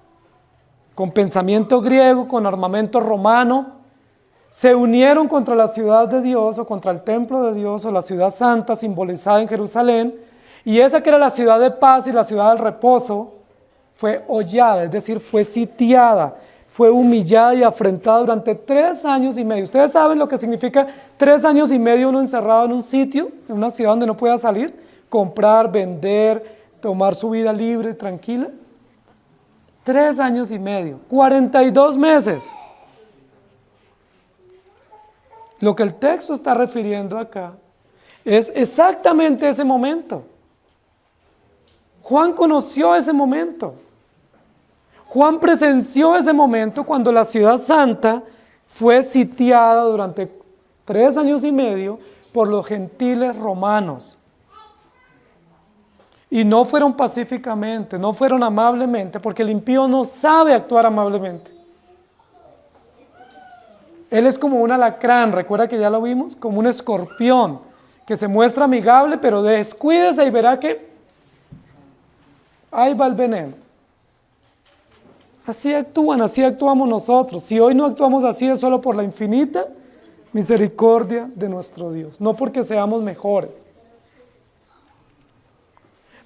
[SPEAKER 1] Con pensamiento griego, con armamento romano, se unieron contra la ciudad de Dios o contra el templo de Dios o la ciudad santa simbolizada en Jerusalén, y esa que era la ciudad de paz y la ciudad del reposo fue hollada, es decir, fue sitiada, fue humillada y afrentada durante 3 años y medio. ¿Ustedes saben lo que significa 3 años y medio uno encerrado en un sitio, en una ciudad donde no pueda salir? Comprar, vender, tomar su vida libre, tranquila. 3 años y medio, 42 meses. Lo que el texto está refiriendo acá es exactamente ese momento. Juan conoció ese momento. Juan presenció ese momento cuando la ciudad santa fue sitiada durante 3 años y medio por los gentiles romanos. Y no fueron pacíficamente, no fueron amablemente, porque el impío no sabe actuar amablemente. Él es como un alacrán, recuerda que ya lo vimos, como un escorpión, que se muestra amigable, pero descuídese y verá que ahí va el veneno. Así actúan, así actuamos nosotros. Si hoy no actuamos así es solo por la infinita misericordia de nuestro Dios, no porque seamos mejores.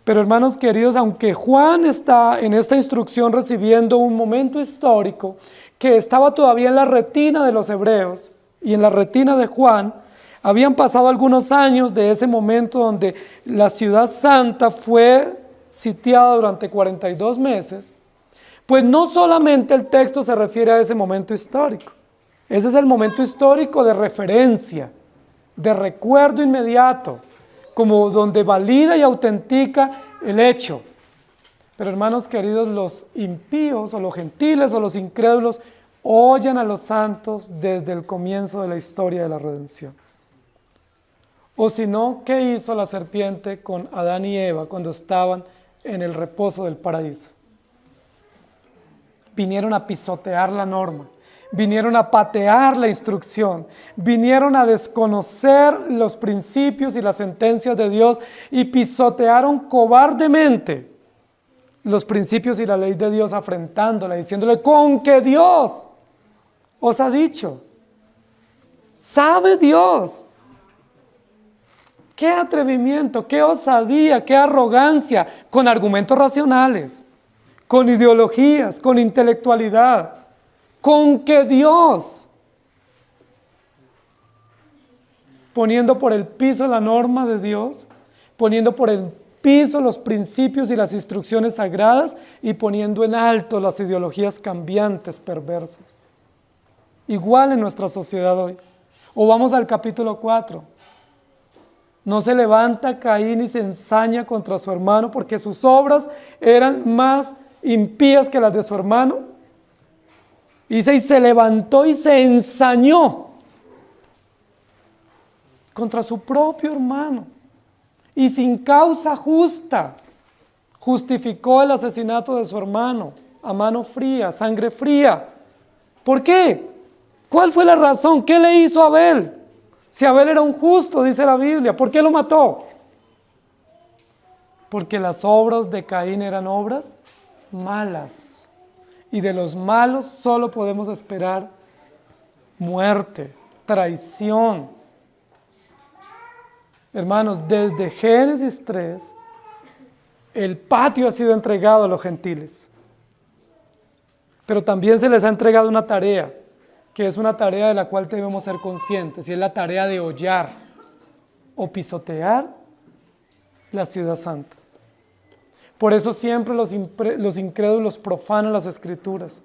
[SPEAKER 1] Pero hermanos queridos, aunque Juan está en esta instrucción recibiendo un momento histórico que estaba todavía en la retina de los hebreos y en la retina de Juan, habían pasado algunos años de ese momento donde la ciudad santa fue sitiada durante 42 meses, pues no solamente el texto se refiere a ese momento histórico, ese es el momento histórico de referencia, de recuerdo inmediato, como donde valida y autentica el hecho. Pero hermanos queridos, los impíos o los gentiles o los incrédulos oyen a los santos desde el comienzo de la historia de la redención. O si no, ¿qué hizo la serpiente con Adán y Eva cuando estaban en el reposo del paraíso? Vinieron a pisotear la norma, vinieron a patear la instrucción, vinieron a desconocer los principios y las sentencias de Dios y pisotearon cobardemente los principios y la ley de Dios, afrentándola, diciéndole: con que Dios os ha dicho. ¿Sabe Dios? ¡Qué atrevimiento, qué osadía, qué arrogancia! Con argumentos racionales, con ideologías, con intelectualidad. Con que Dios, poniendo por el piso la norma de Dios, poniendo por el piso los principios y las instrucciones sagradas y poniendo en alto las ideologías cambiantes, perversas. Igual en nuestra sociedad hoy. O vamos al capítulo 4. No se levanta Caín y se ensaña contra su hermano porque sus obras eran más impías que las de su hermano. Dice, y se levantó y se ensañó contra su propio hermano. Y sin causa justa justificó el asesinato de su hermano a mano fría, sangre fría. ¿Por qué? ¿Cuál fue la razón? ¿Qué le hizo Abel? Si Abel era un justo, dice la Biblia, ¿por qué lo mató? Porque las obras de Caín eran obras malas. Y de los malos solo podemos esperar muerte, traición. Hermanos, desde Génesis 3, el patio ha sido entregado a los gentiles. Pero también se les ha entregado una tarea, que es una tarea de la cual debemos ser conscientes, y es la tarea de hollar o pisotear la ciudad santa. Por eso siempre los incrédulos profanan las Escrituras,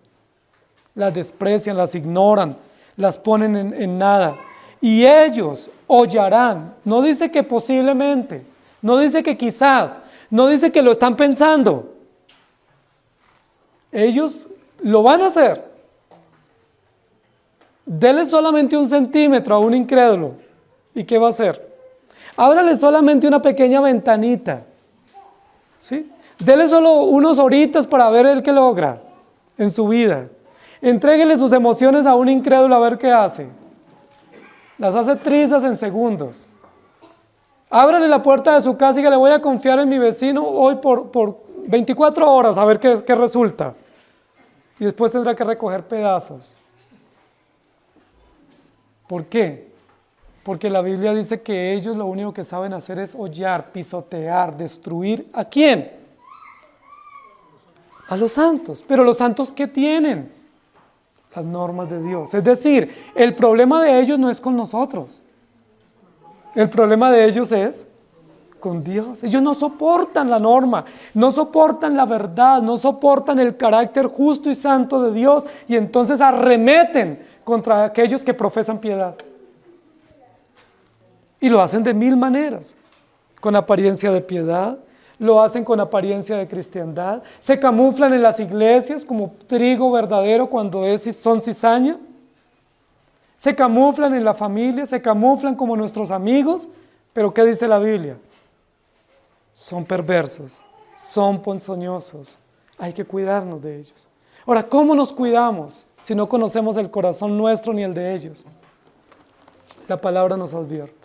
[SPEAKER 1] las desprecian, las ignoran, las ponen en nada. Y ellos hollarán, no dice que posiblemente, no dice que quizás, no dice que lo están pensando. Ellos lo van a hacer. Dele solamente 1 centímetro a un incrédulo. ¿Y qué va a hacer? Ábrale solamente una pequeña ventanita. ¿Sí? Dele solo unos horitas para ver el que logra en su vida. Entréguele sus emociones a un incrédulo a ver qué hace. Las hace trizas en segundos. Ábrale la puerta de su casa y que le voy a confiar en mi vecino hoy por 24 horas a ver qué resulta. Y después tendrá que recoger pedazos. ¿Por qué? Porque la Biblia dice que ellos lo único que saben hacer es hollar, pisotear, destruir. ¿A quién? A los santos. Pero los santos, ¿qué tienen? Las normas de Dios. Es decir, el problema de ellos no es con nosotros. El problema de ellos es con Dios. Ellos no soportan la norma, no soportan la verdad, no soportan el carácter justo y santo de Dios, y entonces arremeten contra aquellos que profesan piedad. Y lo hacen de 1000 maneras, con apariencia de piedad, lo hacen con apariencia de cristiandad, se camuflan en las iglesias como trigo verdadero cuando son cizaña, se camuflan en la familia, se camuflan como nuestros amigos, pero ¿qué dice la Biblia? Son perversos, son ponzoñosos, hay que cuidarnos de ellos. Ahora, ¿cómo nos cuidamos si no conocemos el corazón nuestro ni el de ellos? La palabra nos advierte.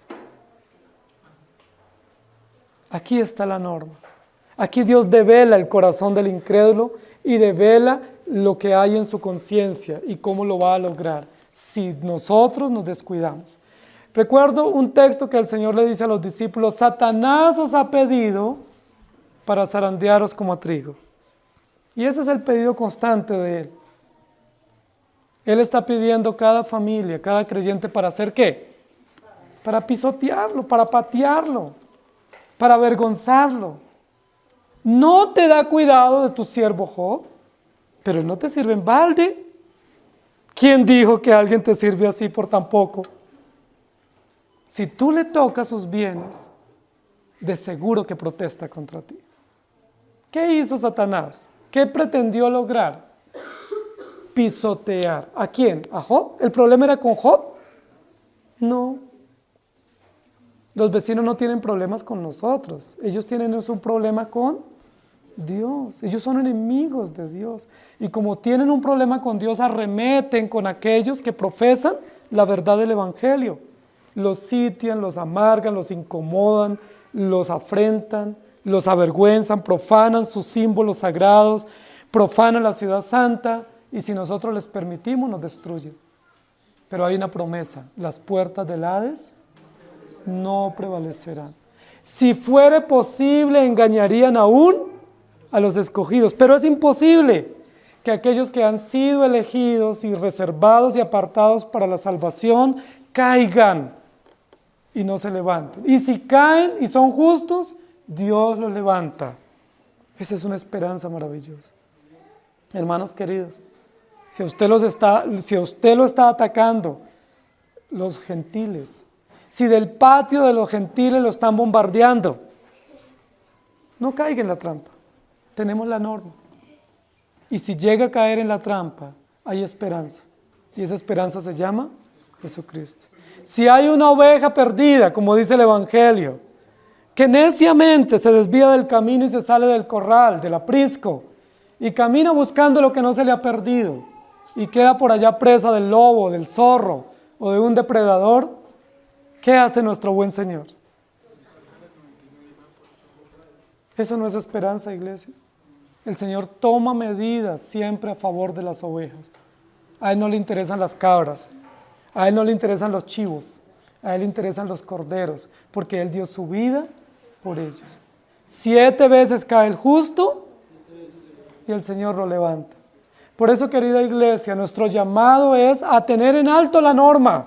[SPEAKER 1] Aquí está la norma. Aquí Dios devela el corazón del incrédulo y devela lo que hay en su conciencia y cómo lo va a lograr si nosotros nos descuidamos. Recuerdo un texto que el Señor le dice a los discípulos: Satanás os ha pedido para zarandearos como a trigo. Y ese es el pedido constante de Él. Él está pidiendo cada familia, cada creyente, ¿para hacer qué? Para pisotearlo, para patearlo, para avergonzarlo. No te da cuidado de tu siervo Job, pero él no te sirve en balde. ¿Quién dijo que alguien te sirve así por tan poco? Si tú le tocas sus bienes, de seguro que protesta contra ti. ¿Qué hizo Satanás? ¿Qué pretendió lograr? Pisotear. ¿A quién? ¿A Job? ¿El problema era con Job? No. Los vecinos no tienen problemas con nosotros. Ellos tienen un problema con Dios. Ellos son enemigos de Dios. Y como tienen un problema con Dios, arremeten con aquellos que profesan la verdad del Evangelio. Los sitian, los amargan, los incomodan, los afrentan, los avergüenzan, profanan sus símbolos sagrados, profanan la ciudad santa, y si nosotros les permitimos, nos destruyen. Pero hay una promesa: las puertas del Hades no prevalecerán. Si fuere posible, engañarían aún a los escogidos, pero es imposible que aquellos que han sido elegidos y reservados y apartados para la salvación caigan y no se levanten. Y si caen y son justos, Dios los levanta. Esa es una esperanza maravillosa. Hermanos queridos, si usted lo está atacando, los gentiles, si del patio de los gentiles lo están bombardeando, no caiga en la trampa. Tenemos la norma. Y si llega a caer en la trampa, hay esperanza. Y esa esperanza se llama Jesucristo. Si hay una oveja perdida, como dice el Evangelio, que neciamente se desvía del camino y se sale del corral, del aprisco, y camina buscando lo que no se le ha perdido, y queda por allá presa del lobo, del zorro o de un depredador, ¿qué hace nuestro buen Señor? Eso no es esperanza, iglesia. El Señor toma medidas siempre a favor de las ovejas. A Él no le interesan las cabras, a Él no le interesan los chivos, a Él le interesan los corderos, porque Él dio su vida por ellos. 7 veces cae el justo y el Señor lo levanta. Por eso, querida iglesia, nuestro llamado es a tener en alto la norma,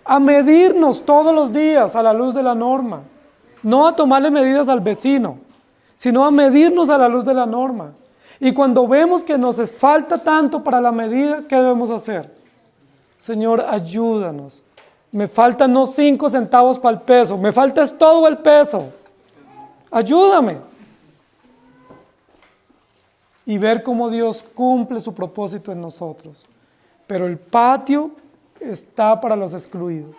[SPEAKER 1] a medirnos todos los días a la luz de la norma, no a tomarle medidas al vecino, sino a medirnos a la luz de la norma. Y cuando vemos que nos falta tanto para la medida, ¿qué debemos hacer? Señor, ayúdanos. Me faltan no 5 centavos para el peso, me falta es todo el peso. Ayúdame. Y ver cómo Dios cumple su propósito en nosotros. Pero el patio está para los excluidos.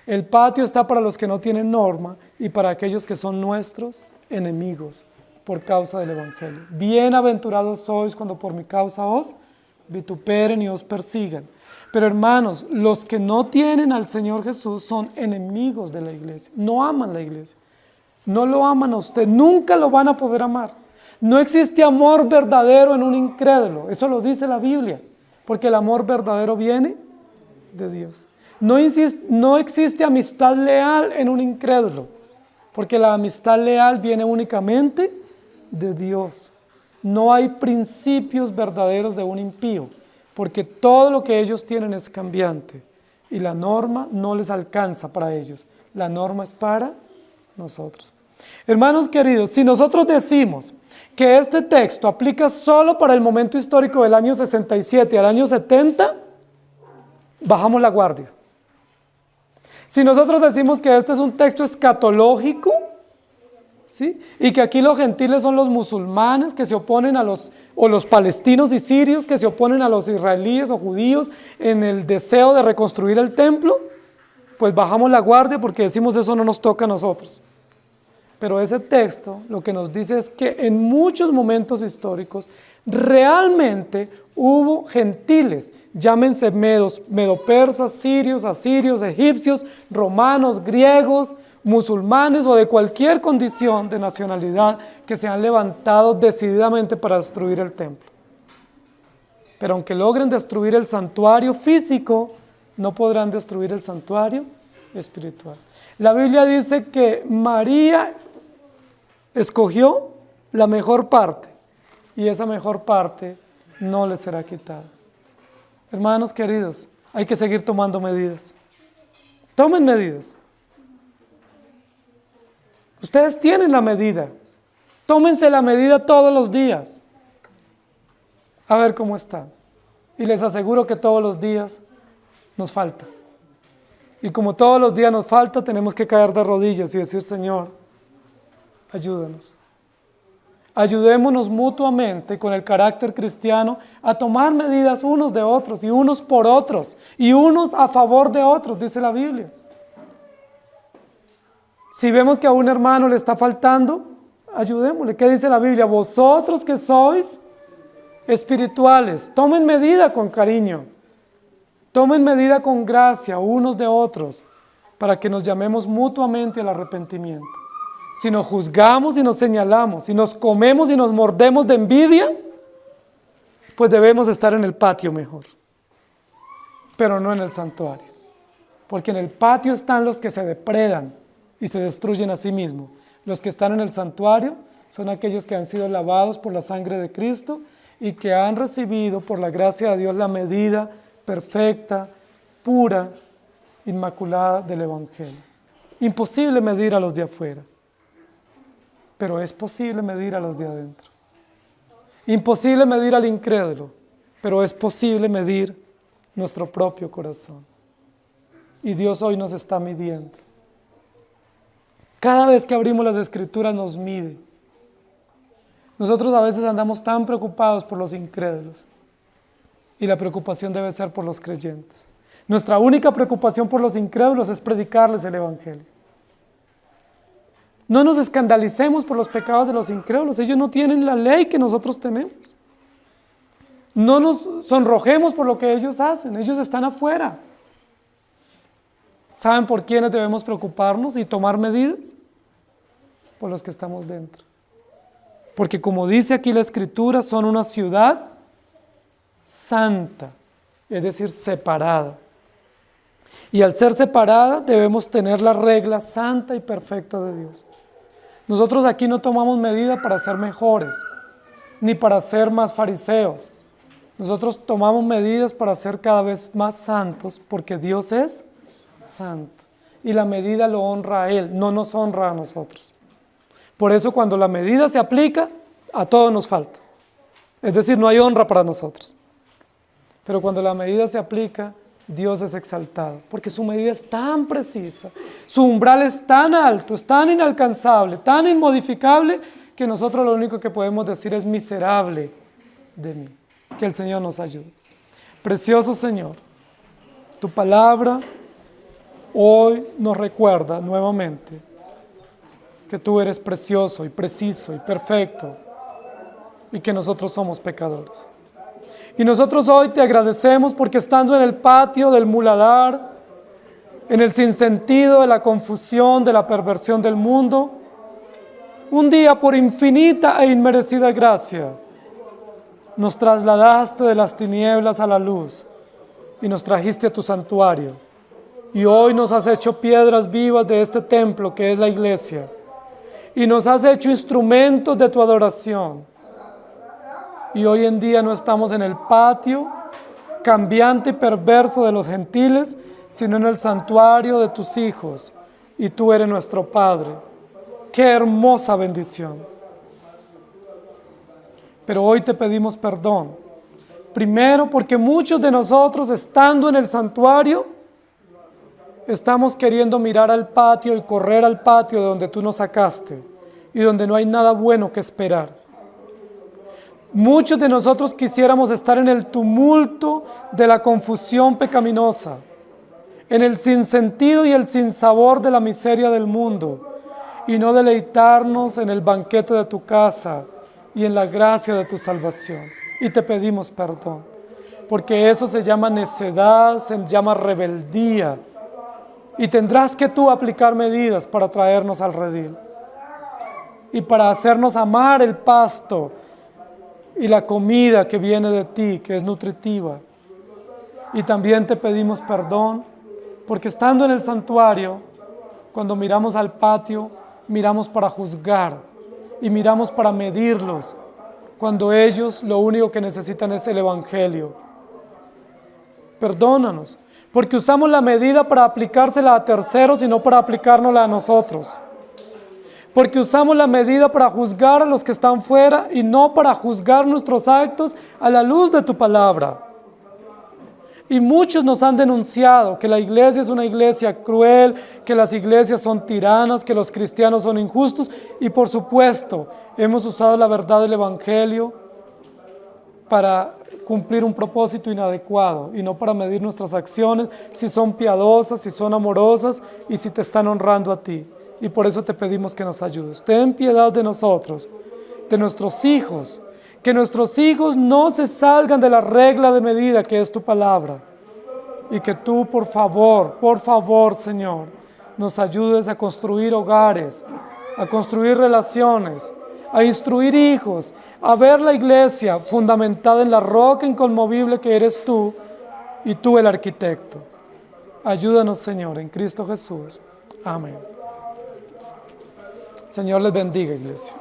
[SPEAKER 1] El patio está para los que no tienen norma y para aquellos que son nuestros enemigos por causa del Evangelio. Bienaventurados sois cuando por mi causa os vituperen y os persigan. Pero hermanos, los que no tienen al Señor Jesús son enemigos de la iglesia. No aman la iglesia. No lo aman a usted. Nunca lo van a poder amar. No existe amor verdadero en un incrédulo. Eso lo dice la Biblia. Porque el amor verdadero viene de Dios. No existe amistad leal en un incrédulo. Porque la amistad leal viene únicamente de Dios. No hay principios verdaderos de un impío, porque todo lo que ellos tienen es cambiante y la norma no les alcanza para ellos. La norma es para nosotros. Hermanos queridos, si nosotros decimos que este texto aplica solo para el momento histórico del año 67 al año 70, bajamos la guardia. Si nosotros decimos que este es un texto escatológico, ¿sí? Y que aquí los gentiles son los musulmanes que se oponen a los palestinos y sirios que se oponen a los israelíes o judíos en el deseo de reconstruir el templo, pues bajamos la guardia porque decimos eso no nos toca a nosotros. Pero ese texto lo que nos dice es que en muchos momentos históricos realmente hubo gentiles, llámense medopersas, sirios, asirios, egipcios, romanos, griegos, musulmanes o de cualquier condición de nacionalidad que se han levantado decididamente para destruir el templo. Pero aunque logren destruir el santuario físico, no podrán destruir el santuario espiritual. La Biblia dice que María escogió la mejor parte y esa mejor parte no le será quitada. Hermanos queridos, hay que seguir tomando medidas. Tomen medidas. Ustedes tienen la medida. Tómense la medida todos los días. A ver cómo están. Y les aseguro que todos los días nos falta. Y como todos los días nos falta, tenemos que caer de rodillas y decir, Señor, ayúdanos. Ayudémonos mutuamente con el carácter cristiano a tomar medidas unos de otros y unos por otros y unos a favor de otros, dice la Biblia. Si vemos que a un hermano le está faltando, ayudémosle. ¿Qué dice la Biblia? Vosotros que sois espirituales, tomen medida con cariño, tomen medida con gracia unos de otros, para que nos llamemos mutuamente al arrepentimiento. Si nos juzgamos y nos señalamos, si nos comemos y nos mordemos de envidia, pues debemos estar en el patio mejor, pero no en el santuario, porque en el patio están los que se depredan y se destruyen a sí mismos. Los que están en el santuario son aquellos que han sido lavados por la sangre de Cristo y que han recibido por la gracia de Dios la medida perfecta, pura, inmaculada del Evangelio. Imposible medir a los de afuera, pero es posible medir a los de adentro. Imposible medir al incrédulo, pero es posible medir nuestro propio corazón. Y Dios hoy nos está midiendo. Cada vez que abrimos las Escrituras nos mide. Nosotros a veces andamos tan preocupados por los incrédulos y la preocupación debe ser por los creyentes. Nuestra única preocupación por los incrédulos es predicarles el Evangelio. No nos escandalicemos por los pecados de los incrédulos, ellos no tienen la ley que nosotros tenemos. No nos sonrojemos por lo que ellos hacen, ellos están afuera. ¿Saben por quiénes debemos preocuparnos y tomar medidas? Por los que estamos dentro. Porque como dice aquí la Escritura, son una ciudad santa, es decir, separada. Y al ser separada debemos tener la regla santa y perfecta de Dios. Nosotros aquí no tomamos medida para ser mejores, ni para ser más fariseos. Nosotros tomamos medidas para ser cada vez más santos, porque Dios es santo. Y la medida lo honra a Él, no nos honra a nosotros. Por eso cuando la medida se aplica, a todos nos falta. Es decir, no hay honra para nosotros. Pero cuando la medida se aplica, Dios es exaltado, porque su medida es tan precisa, su umbral es tan alto, es tan inalcanzable, tan inmodificable, que nosotros lo único que podemos decir es miserable de mí. Que el Señor nos ayude. Precioso Señor, tu palabra hoy nos recuerda nuevamente que tú eres precioso y preciso y perfecto y que nosotros somos pecadores. Y nosotros hoy te agradecemos porque estando en el patio del muladar, en el sinsentido de la confusión, de la perversión del mundo, un día por infinita e inmerecida gracia, nos trasladaste de las tinieblas a la luz y nos trajiste a tu santuario. Y hoy nos has hecho piedras vivas de este templo que es la iglesia. Y nos has hecho instrumentos de tu adoración. Y hoy en día no estamos en el patio cambiante y perverso de los gentiles, sino en el santuario de tus hijos, y tú eres nuestro Padre. ¡Qué hermosa bendición! Pero hoy te pedimos perdón. Primero, porque muchos de nosotros, estando en el santuario, estamos queriendo mirar al patio y correr al patio de donde tú nos sacaste, y donde no hay nada bueno que esperar. Muchos de nosotros quisiéramos estar en el tumulto de la confusión pecaminosa, en el sinsentido y el sinsabor de la miseria del mundo, y no deleitarnos en el banquete de tu casa y en la gracia de tu salvación. Y te pedimos perdón, porque eso se llama necedad, se llama rebeldía, y tendrás que tú aplicar medidas para traernos al redil, y para hacernos amar el pasto, y la comida que viene de ti, que es nutritiva. Y también te pedimos perdón, porque estando en el santuario, cuando miramos al patio, miramos para juzgar, y miramos para medirlos, cuando ellos lo único que necesitan es el Evangelio. Perdónanos, porque usamos la medida para aplicársela a terceros y no para aplicárnosla a nosotros. Porque usamos la medida para juzgar a los que están fuera y no para juzgar nuestros actos a la luz de tu palabra. Y muchos nos han denunciado que la iglesia es una iglesia cruel, que las iglesias son tiranas, que los cristianos son injustos, y por supuesto hemos usado la verdad del Evangelio para cumplir un propósito inadecuado y no para medir nuestras acciones, si son piadosas, si son amorosas y si te están honrando a ti. Y por eso te pedimos que nos ayudes. Ten piedad de nosotros, de nuestros hijos, que nuestros hijos no se salgan de la regla de medida que es tu palabra. Y que tú, por favor, Señor, nos ayudes a construir hogares, a construir relaciones, a instruir hijos, a ver la iglesia fundamentada en la roca inconmovible que eres tú y tú el arquitecto. Ayúdanos, Señor, en Cristo Jesús. Amén. Señor les bendiga, iglesia.